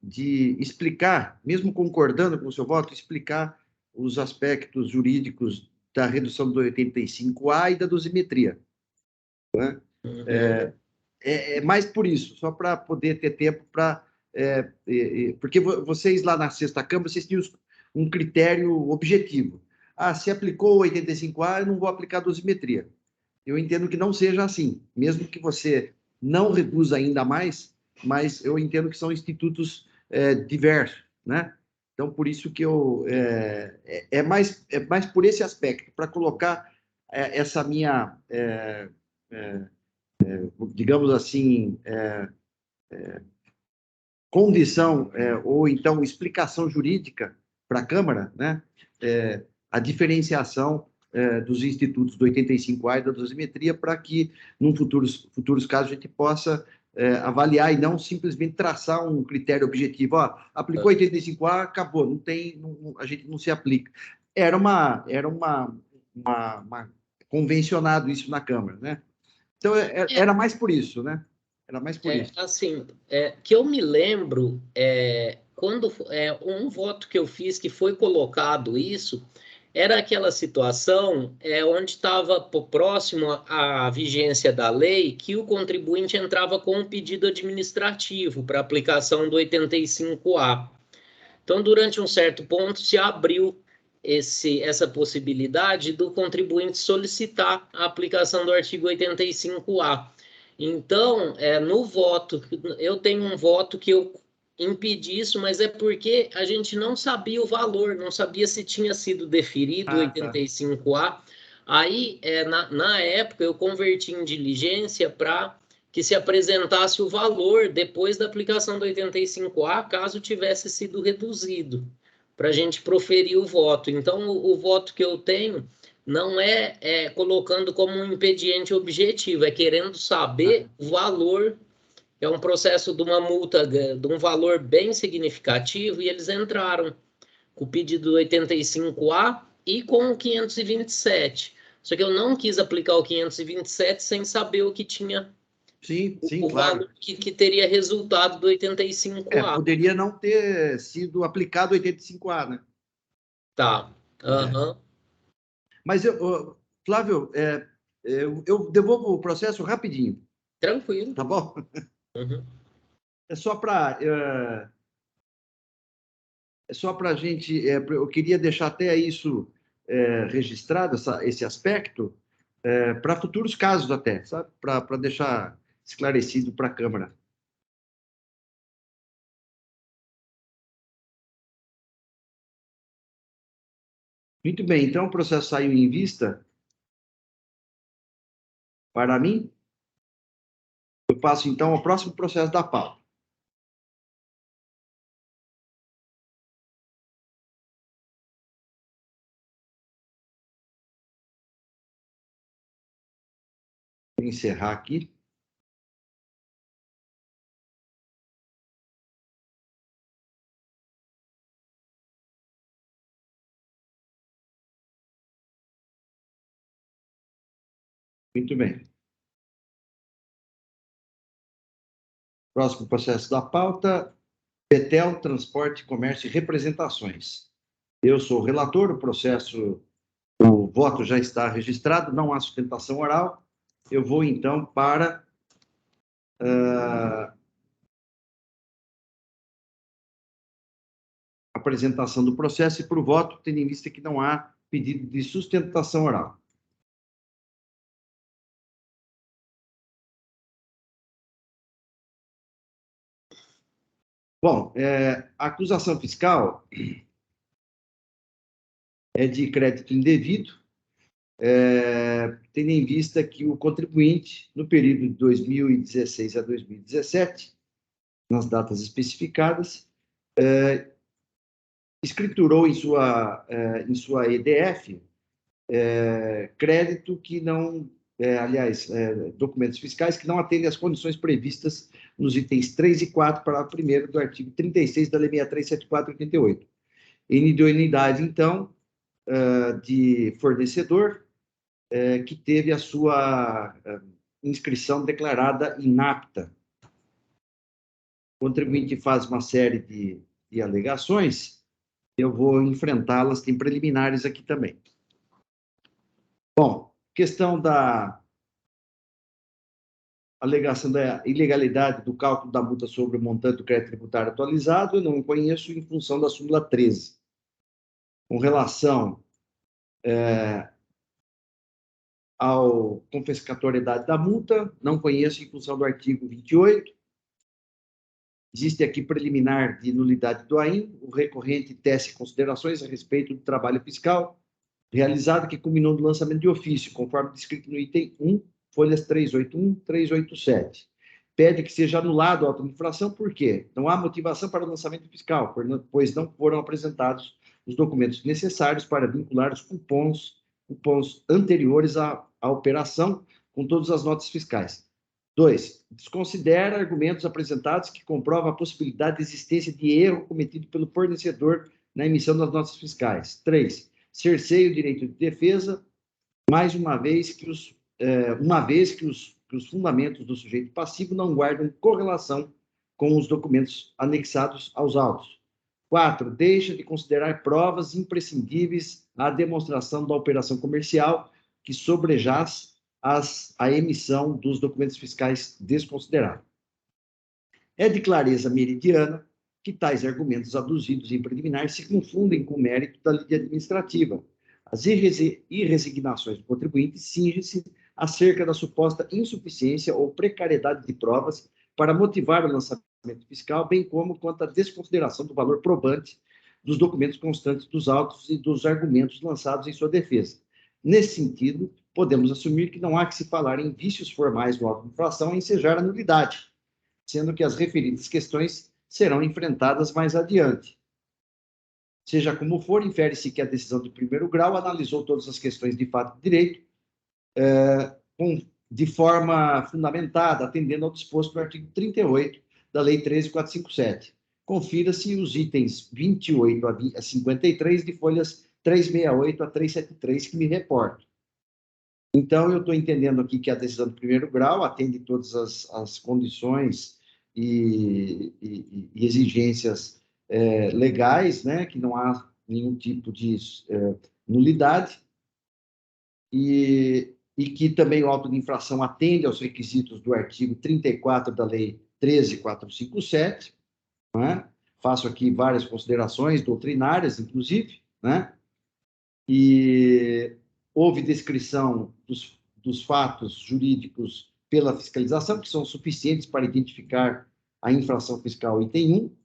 de explicar, mesmo concordando com o seu voto, explicar os aspectos jurídicos da redução do 85A e da dosimetria, né? Uhum. É mais por isso, só para poder ter tempo para... porque vocês lá na Sexta Câmara, vocês tinham um critério objetivo. Se aplicou o 85A, eu não vou aplicar a dosimetria. Eu entendo que não seja assim, mesmo que você não reduza ainda mais, mas eu entendo que são institutos diversos, né? Então, por isso que é mais por esse aspecto, para colocar essa minha, digamos assim, condição ou então explicação jurídica para a Câmara, né? A diferenciação dos institutos do 85A e da dosimetria para que, num futuros casos, a gente possa avaliar e não simplesmente traçar um critério objetivo. Aplicou 85A, acabou, a gente não se aplica. Era convencionado isso na Câmara, né? Então, era mais por isso, né? Era mais por isso. Assim, que eu me lembro, quando um voto que eu fiz que foi colocado isso, era aquela situação onde estava próximo à vigência da lei que o contribuinte entrava com um pedido administrativo para aplicação do 85A. Então, durante um certo ponto, se abriu essa possibilidade do contribuinte solicitar a aplicação do artigo 85A. Então, no voto, eu tenho um voto que eu impedi isso, mas é porque a gente não sabia o valor, não sabia se tinha sido deferido o 85A. Aí, na época, eu converti em diligência para que se apresentasse o valor depois da aplicação do 85A, caso tivesse sido reduzido, para a gente proferir o voto. Então, o voto que eu tenho não é colocando como um impediente objetivo, é querendo saber o valor. É um processo de uma multa de um valor bem significativo e eles entraram com o pedido do 85A e com o 527. Só que eu não quis aplicar o 527 sem saber o que tinha, sim, o claro. valor que teria resultado do 85A. Poderia não ter sido aplicado 85A, né? Tá. Uhum. Mas, Flávio, eu devolvo o processo rapidinho. Tranquilo. Tá bom? Uhum. É só para a gente. Eu queria deixar até isso registrado, esse aspecto, para futuros casos até, sabe? Para deixar esclarecido para a Câmara. Muito bem, então o processo saiu em vista. Para mim, eu passo então ao próximo processo da pauta. Vou encerrar aqui. Muito bem. Próximo processo da pauta, Betel, Transporte, Comércio e Representações. Eu sou o relator, o processo, o voto já está registrado, não há sustentação oral. Eu vou, então, para a apresentação do processo e para o voto, tendo em vista que não há pedido de sustentação oral. Bom, a acusação fiscal é de crédito indevido, tendo em vista que o contribuinte, no período de 2016 a 2017, nas datas especificadas, escriturou em sua EDF crédito que não, documentos fiscais que não atendem às condições previstas nos itens 3 e 4, parágrafo 1º do artigo 36 da Lei 6374/88. Em idoneidade, então, de fornecedor que teve a sua inscrição declarada inapta. O contribuinte faz uma série de alegações, eu vou enfrentá-las, tem preliminares aqui também. Bom, questão da alegação da ilegalidade do cálculo da multa sobre o montante do crédito tributário atualizado, eu não conheço em função da súmula 13. Com relação ao confiscatoriedade da multa, não conheço em função do artigo 28. Existe aqui preliminar de nulidade do AIM, o recorrente tece considerações a respeito do trabalho fiscal realizado que culminou no lançamento de ofício, conforme descrito no item 1, folhas 381 e 387. Pede que seja anulado o auto de infração, por quê? Não há motivação para o lançamento fiscal, pois não foram apresentados os documentos necessários para vincular os cupons anteriores à operação com todas as notas fiscais. 2. Desconsidera argumentos apresentados que comprovam a possibilidade de existência de erro cometido pelo fornecedor na emissão das notas fiscais. 3. Cerceia o direito de defesa, mais uma vez que os fundamentos do sujeito passivo não guardam correlação com os documentos anexados aos autos. 4. Deixa de considerar provas imprescindíveis à demonstração da operação comercial que sobrejaz a emissão dos documentos fiscais desconsiderados. É de clareza meridiana que tais argumentos aduzidos em preliminar se confundem com o mérito da lei administrativa. As irresignações do contribuinte cingem-se acerca da suposta insuficiência ou precariedade de provas para motivar o lançamento fiscal, bem como quanto à desconsideração do valor probante dos documentos constantes dos autos e dos argumentos lançados em sua defesa. Nesse sentido, podemos assumir que não há que se falar em vícios formais do auto de infração e ensejar a nulidade, sendo que as referidas questões serão enfrentadas mais adiante. Seja como for, infere-se que a decisão de primeiro grau analisou todas as questões de fato e direito de forma fundamentada, atendendo ao disposto no artigo 38 da Lei 13.457. Confira-se os itens 28 a 53 de folhas 368 a 373 que me reporto. Então, eu estou entendendo aqui que a decisão de primeiro grau atende todas as condições e exigências legais, né, que não há nenhum tipo de nulidade, e que também o auto de infração atende aos requisitos do artigo 34 da Lei 13.457, né? Faço aqui várias considerações doutrinárias, inclusive, né? E houve descrição dos fatos jurídicos pela fiscalização, que são suficientes para identificar a infração fiscal item 1,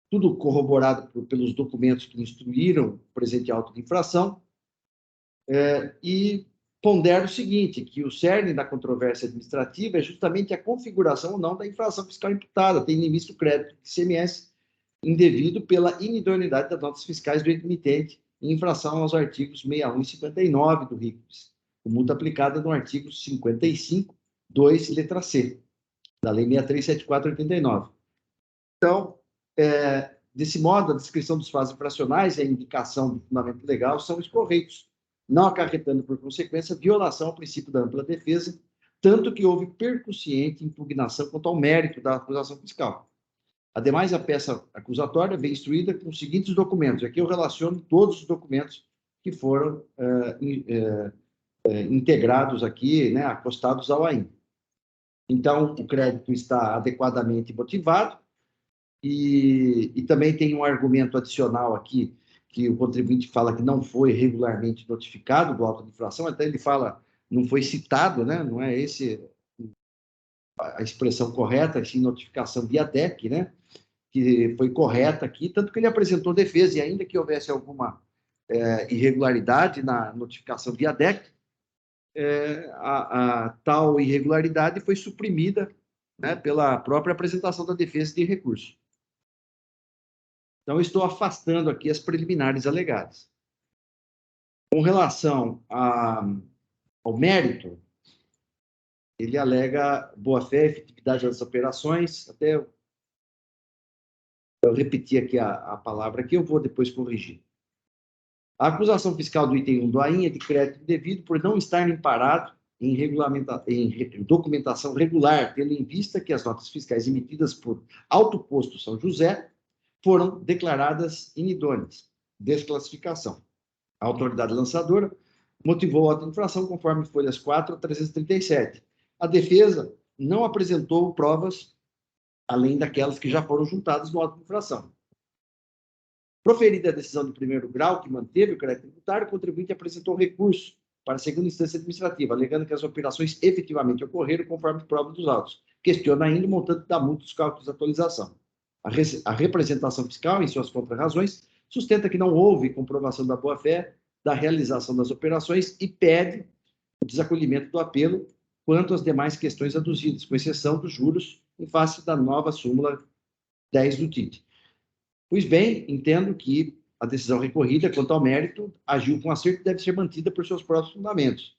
tudo corroborado pelos documentos que instruíram o presente auto de infração, e pondero o seguinte, que o cerne da controvérsia administrativa é justamente a configuração ou não da infração fiscal imputada, tendo em vista o crédito de ICMS indevido pela inidoneidade das notas fiscais do emitente em infração aos artigos 61 e 59 do RICS, com multa aplicada no artigo 55 2, letra C, da Lei 6374/89. Então, desse modo, a descrição dos fatos infracionais e a indicação do fundamento legal são escorreitos, não acarretando, por consequência, violação ao princípio da ampla defesa, tanto que houve percussiente impugnação quanto ao mérito da acusação fiscal. Ademais, a peça acusatória vem instruída com os seguintes documentos. Aqui eu relaciono todos os documentos que foram integrados aqui, né, acostados ao AIM. Então, o crédito está adequadamente motivado e também tem um argumento adicional aqui, que o contribuinte fala que não foi regularmente notificado do auto de infração, até ele fala, não foi citado, né, não é esse a expressão correta, sim, notificação via DEC, né, que foi correta aqui, tanto que ele apresentou defesa, e ainda que houvesse alguma irregularidade na notificação via DEC, a tal irregularidade foi suprimida, né, pela própria apresentação da defesa de recurso. Então, eu estou afastando aqui as preliminares alegadas. Com relação ao mérito, ele alega boa-fé, efetividade das operações, até eu repeti aqui a palavra aqui, eu vou depois corrigir. A acusação fiscal do item 1 do AIM é de crédito indevido por não estar amparado em documentação regular, tendo em vista que as notas fiscais emitidas por Alto Posto São José foram declaradas inidôneas, desclassificação. A autoridade lançadora motivou a auto de infração conforme folhas 4 a 337. A defesa não apresentou provas além daquelas que já foram juntadas no auto de infração. Proferida a decisão de primeiro grau que manteve o crédito tributário, o contribuinte apresentou recurso para a segunda instância administrativa, alegando que as operações efetivamente ocorreram conforme prova dos autos. Questiona ainda o montante da multa dos cálculos de atualização. A representação fiscal, em suas contrarrazões, sustenta que não houve comprovação da boa-fé da realização das operações e pede o desacolhimento do apelo quanto às demais questões aduzidas, com exceção dos juros em face da nova súmula 10 do TIT. Pois bem, entendo que a decisão recorrida quanto ao mérito agiu com acerto e deve ser mantida por seus próprios fundamentos.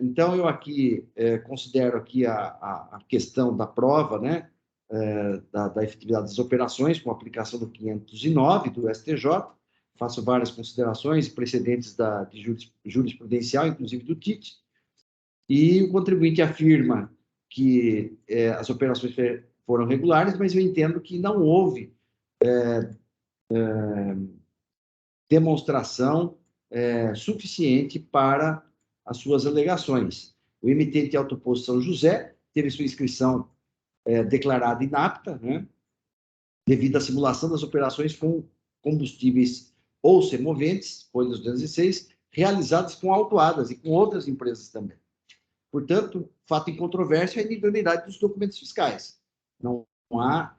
Então, eu aqui considero aqui a questão da prova, né, da efetividade das operações com a aplicação do 509 do STJ, faço várias considerações precedentes de jurisprudencial, inclusive do TIT, e o contribuinte afirma que as operações foram regulares, mas eu entendo que não houve demonstração suficiente para as suas alegações. O emitente Alto Posto São José teve sua inscrição declarada inapta, né, devido à simulação das operações com combustíveis ou semoventes, folhas 206, realizadas com autuadas e com outras empresas também. Portanto, fato em controvérsia é a inidoneidade dos documentos fiscais. Não há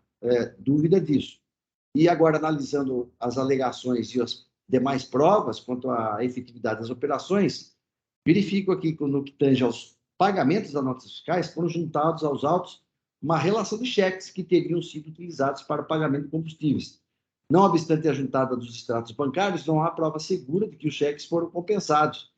dúvida disso. E agora, analisando as alegações e as demais provas quanto à efetividade das operações, verifico aqui que, no que tange aos pagamentos das notas fiscais, foram juntados aos autos uma relação de cheques que teriam sido utilizados para o pagamento de combustíveis. Não obstante a juntada dos extratos bancários, não há prova segura de que os cheques foram compensados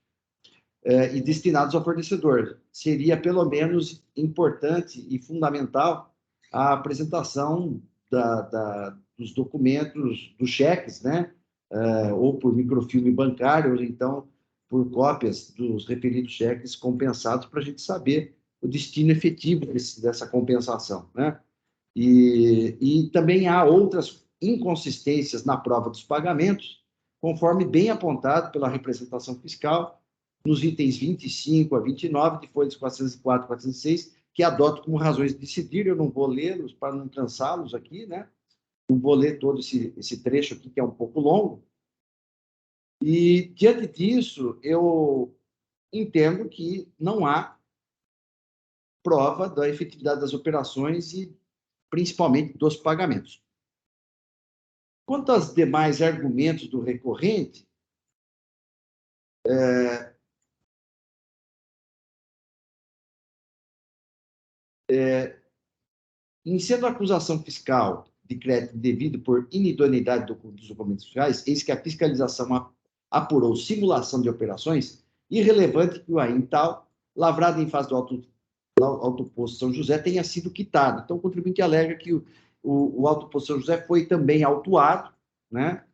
e destinados ao fornecedor. Seria, pelo menos, importante e fundamental a apresentação dos documentos, dos cheques, né? Ou por microfilme bancário, ou então por cópias dos referidos cheques compensados, para a gente saber o destino efetivo dessa compensação, né? E também há outras inconsistências na prova dos pagamentos, conforme bem apontado pela representação fiscal, nos itens 25 a 29 de folhas 404 e 406, que adoto como razões de decidir. Eu não vou lê-los para não cansá-los aqui, né? Não vou ler todo esse trecho aqui, que é um pouco longo. E, diante disso, eu entendo que não há prova da efetividade das operações e, principalmente, dos pagamentos. Quanto aos demais argumentos do recorrente, em sendo a acusação fiscal de crédito indevido por inidoneidade dos documentos fiscais, eis que a fiscalização apurou simulação de operações irrelevante que o AIM tal, lavrado em face do auto autoposto São José tenha sido quitado. Então, o contribuinte alega que o autoposto São José foi também autuado, né?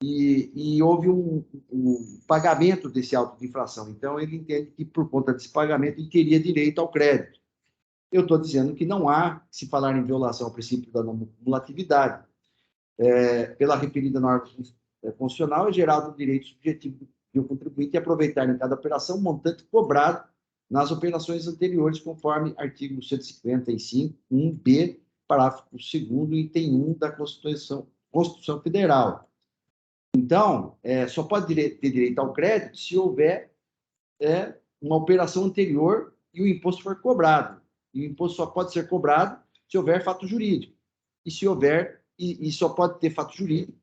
E houve um pagamento desse auto de infração. Então, ele entende que, por conta desse pagamento, ele teria direito ao crédito. Eu estou dizendo que não há, se falar em violação ao princípio da não cumulatividade, pela referida norma constitucional, é gerado o direito subjetivo do contribuinte a aproveitar em cada operação o montante cobrado nas operações anteriores, conforme artigo 155, 1b, parágrafo 2º, item 1 da Constituição Federal. Então, só pode ter direito ao crédito se houver uma operação anterior e o imposto for cobrado. E o imposto só pode ser cobrado se houver fato jurídico. E se houver, e só pode ter fato jurídico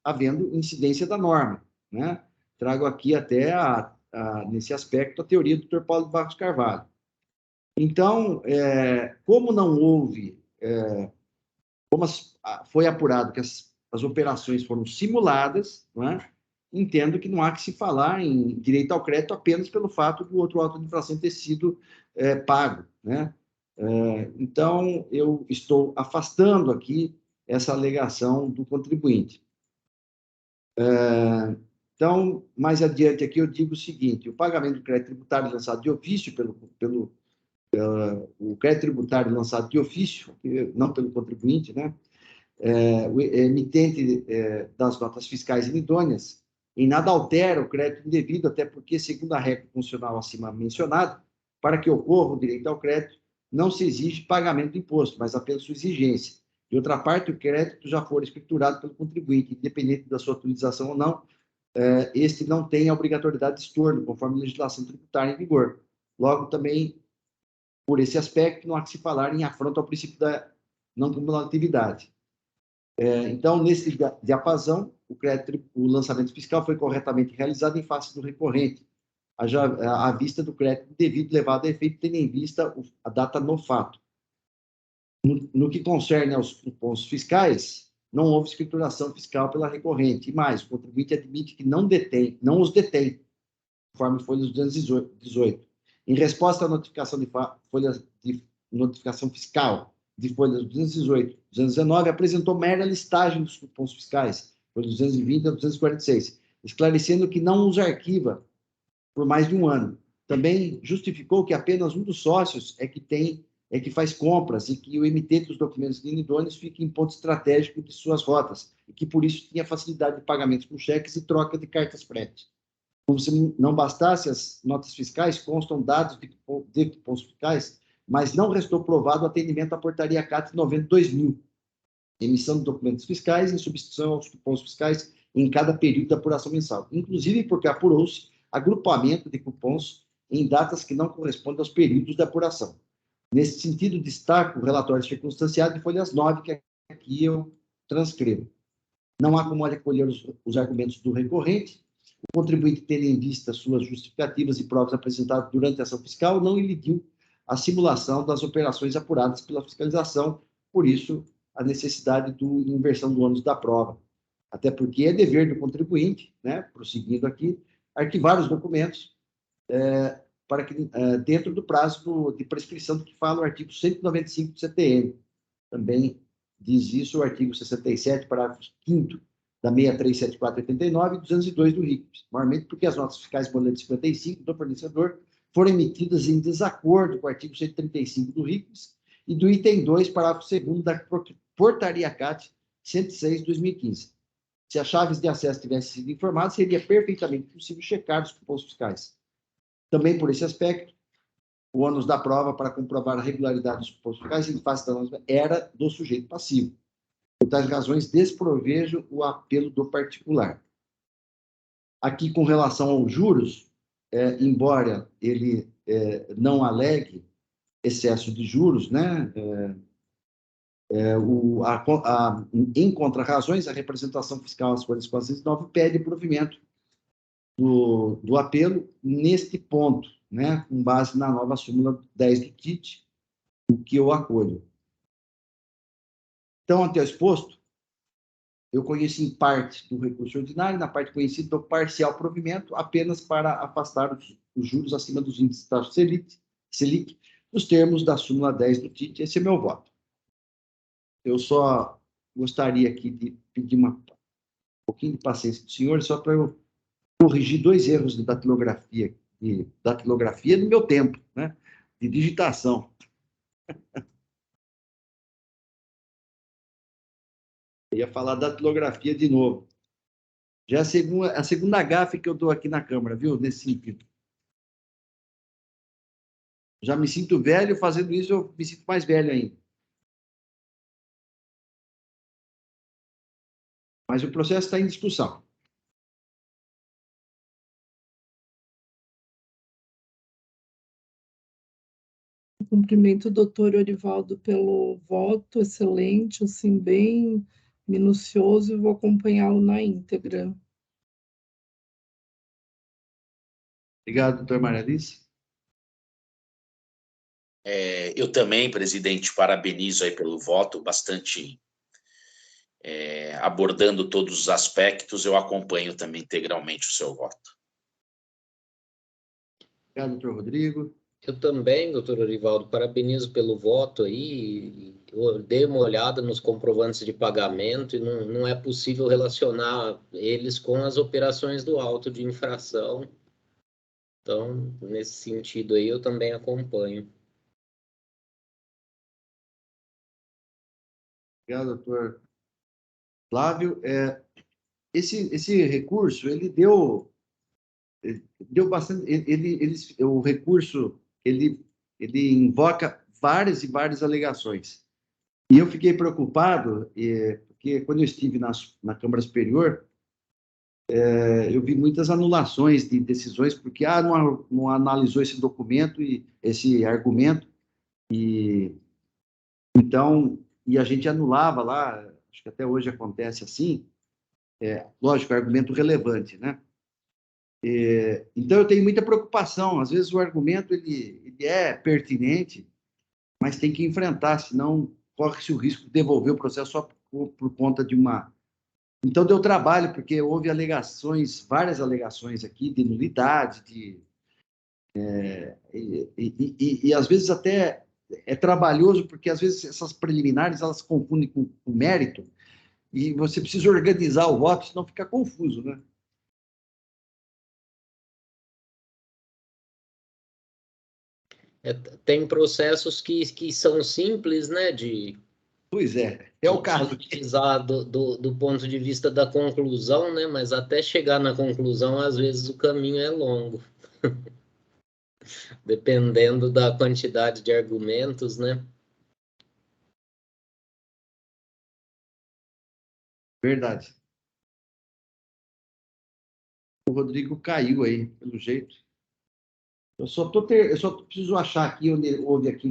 havendo incidência da norma, né? Trago aqui até, nesse aspecto, a teoria do Dr. Paulo de Barros Carvalho. Então, como não houve, como foi apurado que as operações foram simuladas, né? Entendo que não há que se falar em direito ao crédito apenas pelo fato do outro auto de infração ter sido pago, né? Então, eu estou afastando aqui essa alegação do contribuinte. Então, mais adiante aqui eu digo o seguinte: o pagamento do crédito tributário lançado de ofício o crédito tributário lançado de ofício, não pelo contribuinte, né? O emitente das notas fiscais inidôneas, em nada altera o crédito indevido, até porque, segundo a regra funcional acima mencionada, para que ocorra o direito ao crédito, não se exige pagamento do imposto, mas apenas sua exigência. De outra parte, o crédito já for escriturado pelo contribuinte, independente da sua utilização ou não, este não tem a obrigatoriedade de estorno, conforme a legislação tributária em vigor. Logo, também, por esse aspecto, não há que se falar em afronta ao princípio da não cumulatividade. Então, nesse diapasão, o lançamento fiscal foi corretamente realizado em face do recorrente, à vista do crédito devido levado a efeito, tendo em vista a data no fato. No que concerne aos cupons fiscais, não houve escrituração fiscal pela recorrente. E mais, o contribuinte admite que não os detém, conforme folha 218. Em resposta à notificação de notificação fiscal de folhas 218 e 219, apresentou mera listagem dos cupons fiscais, folhas 220 a 246, esclarecendo que não os arquiva por mais de um ano. Também justificou que apenas um dos sócios é que faz compras e que o emitente dos documentos inidôneos fica em ponto estratégico de suas rotas e que, por isso, tinha facilidade de pagamentos com cheques e troca de cartas frete. Como se não bastasse, as notas fiscais constam dados de cupons fiscais, mas não restou provado o atendimento à portaria CAT 90/2000, emissão de documentos fiscais em substituição aos cupons fiscais em cada período da apuração mensal, inclusive porque apurou-se agrupamento de cupons em datas que não correspondem aos períodos da apuração. Nesse sentido, destaco o relatório circunstanciado de folhas 9, que aqui eu transcrevo. Não há como recolher os argumentos do recorrente. O contribuinte, tendo em vista suas justificativas e provas apresentadas durante a ação fiscal, não elidiu a simulação das operações apuradas pela fiscalização, por isso, a necessidade de inversão do ônus da prova. Até porque é dever do contribuinte, né, prosseguindo aqui, arquivar os documentos para que, dentro do prazo de prescrição do que fala o artigo 195 do CTN. Também diz isso o artigo 67, parágrafo 5º da 6374/89 e 202 do RICS, maiormente porque as notas fiscais modelo 55 do fornecedor foram emitidas em desacordo com o artigo 135 do RICS e do item 2, parágrafo 2º da portaria CAT 106/2015. Se as chaves de acesso tivessem sido informadas, seria perfeitamente possível checar os cupons fiscais. Também por esse aspecto, o ônus da prova para comprovar a regularidade dos cupons fiscais em face da norma era do sujeito passivo. Por tais razões, desprovejo o apelo do particular. Aqui, com relação aos juros, embora ele não alegue excesso de juros, né? Em contrarrazões, a representação fiscal às folhas 409 pede provimento do apelo neste ponto, né, com base na nova súmula 10 do TIT, o que eu acolho. Então, até o exposto, eu conheci em parte do recurso ordinário, na parte conhecida do parcial provimento, apenas para afastar os juros acima dos índices da Selic, nos termos da súmula 10 do TIT. Esse é meu voto. Eu só gostaria aqui de pedir um pouquinho de paciência do senhor, só para eu corrigir 2 erros de datilografia do meu tempo, né? De digitação. Eu ia falar datilografia de novo. Já é a segunda gafe que eu dou aqui na Câmara, viu? Nesse sentido. Já me sinto velho, fazendo isso eu me sinto mais velho ainda. Mas o processo está em discussão. Cumprimento o doutor Orivaldo pelo voto, excelente, assim, bem minucioso, e vou acompanhá-lo na íntegra. Obrigado, doutor Maria Alice. Eu também, presidente, parabenizo aí pelo voto, bastante abordando todos os aspectos. Eu acompanho também integralmente o seu voto. Obrigado, doutor Rodrigo. Eu também, doutor Orivaldo, parabenizo pelo voto aí. Eu dei uma olhada nos comprovantes de pagamento e não é possível relacionar eles com as operações do auto de infração. Então, nesse sentido aí, eu também acompanho. Obrigado, doutor Flávio. Esse recurso, ele deu bastante. O recurso, ele invoca várias e várias alegações. E eu fiquei preocupado, porque quando eu estive na Câmara Superior, eu vi muitas anulações de decisões, porque não analisou esse documento e esse argumento, e então, e a gente anulava lá, acho que até hoje acontece assim, lógico, argumento relevante, né? Então, eu tenho muita preocupação. Às vezes, o argumento ele é pertinente, mas tem que enfrentar, senão corre-se o risco de devolver o processo só por conta de uma. Então, deu trabalho, porque houve várias alegações aqui de nulidade, e às vezes até é trabalhoso, porque às vezes essas preliminares elas confundem com o mérito, e você precisa organizar o voto, senão fica confuso, né? Tem processos que são simples, né, Pois é o caso. utilizar do ponto de vista da conclusão, né, mas até chegar na conclusão, às vezes o caminho é longo. Dependendo da quantidade de argumentos, né? Verdade. O Rodrigo caiu aí, pelo jeito. Eu só preciso achar aqui onde houve aqui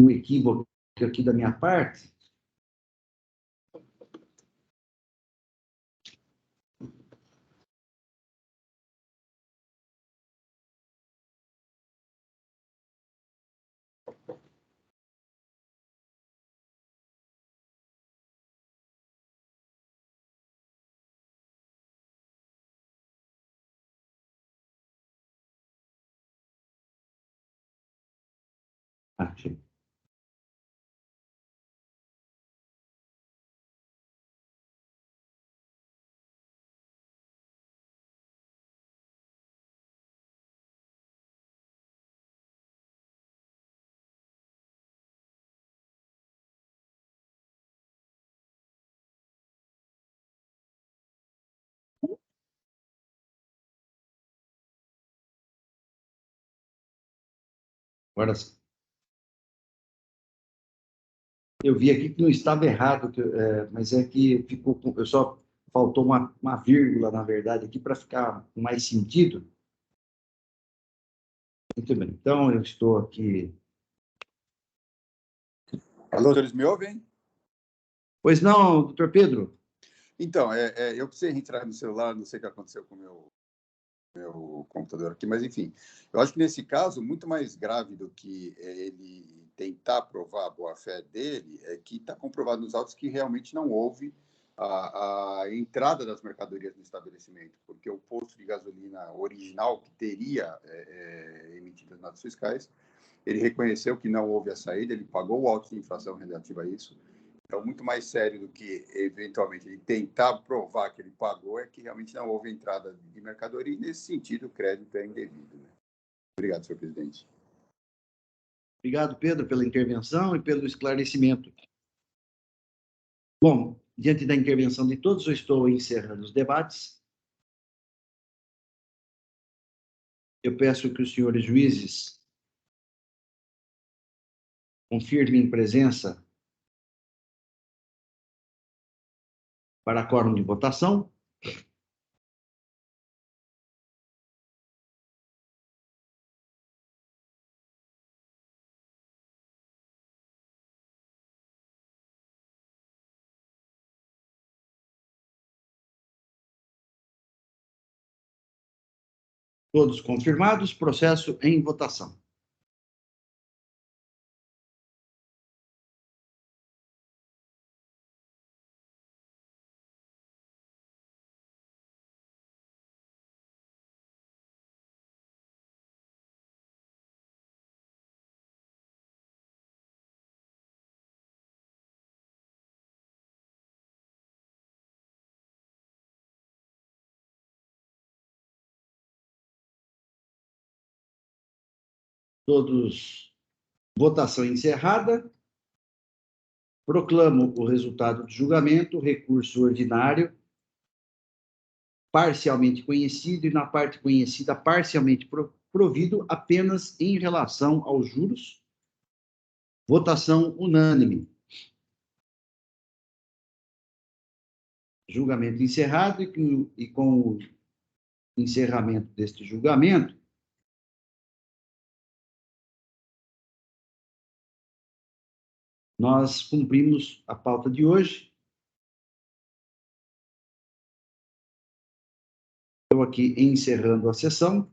um equívoco aqui da minha parte. Achei. Agora sim. Eu vi aqui que não estava errado, mas é que ficou, só faltou uma vírgula, na verdade, aqui para ficar com mais sentido. Muito bem. Então, eu estou aqui. Alô, senhores, me ouvem? Pois não, doutor Pedro? Então, eu precisei entrar no celular, não sei o que aconteceu com o meu computador aqui, mas, enfim, eu acho que, nesse caso, muito mais grave do que ele tentar provar a boa-fé dele, é que está comprovado nos autos que realmente não houve a entrada das mercadorias no estabelecimento, porque o posto de gasolina original que teria emitido as notas fiscais, ele reconheceu que não houve a saída, ele pagou o auto de infração relativo a isso. Então, muito mais sério do que, eventualmente, ele tentar provar que ele pagou, é que realmente não houve entrada de mercadoria, e, nesse sentido, o crédito é indevido. Né? Obrigado, senhor presidente. Obrigado, Pedro, pela intervenção e pelo esclarecimento. Bom, diante da intervenção de todos, eu estou encerrando os debates. Eu peço que os senhores juízes confirmem presença para quórum de votação. Todos confirmados, processo em votação. Todos, votação encerrada. Proclamo o resultado do julgamento, recurso ordinário, parcialmente conhecido e, na parte conhecida, parcialmente provido apenas em relação aos juros. Votação unânime. Julgamento encerrado e com o encerramento deste julgamento, nós cumprimos a pauta de hoje. Estou aqui encerrando a sessão.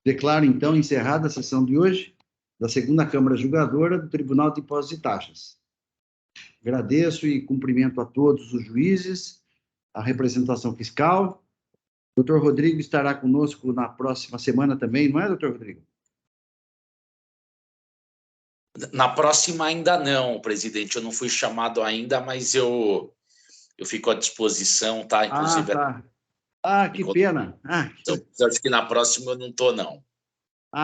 Declaro, então, encerrada a sessão de hoje da segunda Câmara Julgadora do Tribunal de Impostos e Taxas. Agradeço e cumprimento a todos os juízes, a representação fiscal. Doutor Rodrigo estará conosco na próxima semana também, não é, doutor Rodrigo? Na próxima ainda não, presidente. Eu não fui chamado ainda, mas eu fico à disposição, tá? Inclusive. Ah, que pena. Eu acho que na próxima eu não estou, não.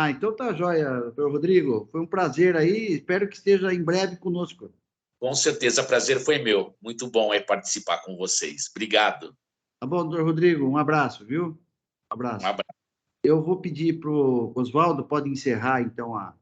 Então tá joia, doutor Rodrigo. Foi um prazer aí. Espero que esteja em breve conosco. Com certeza, prazer foi meu. Muito bom participar com vocês. Obrigado. Tá bom, doutor Rodrigo. Um abraço, viu? Um abraço. Um abraço. Eu vou pedir para o Oswaldo, pode encerrar, então, a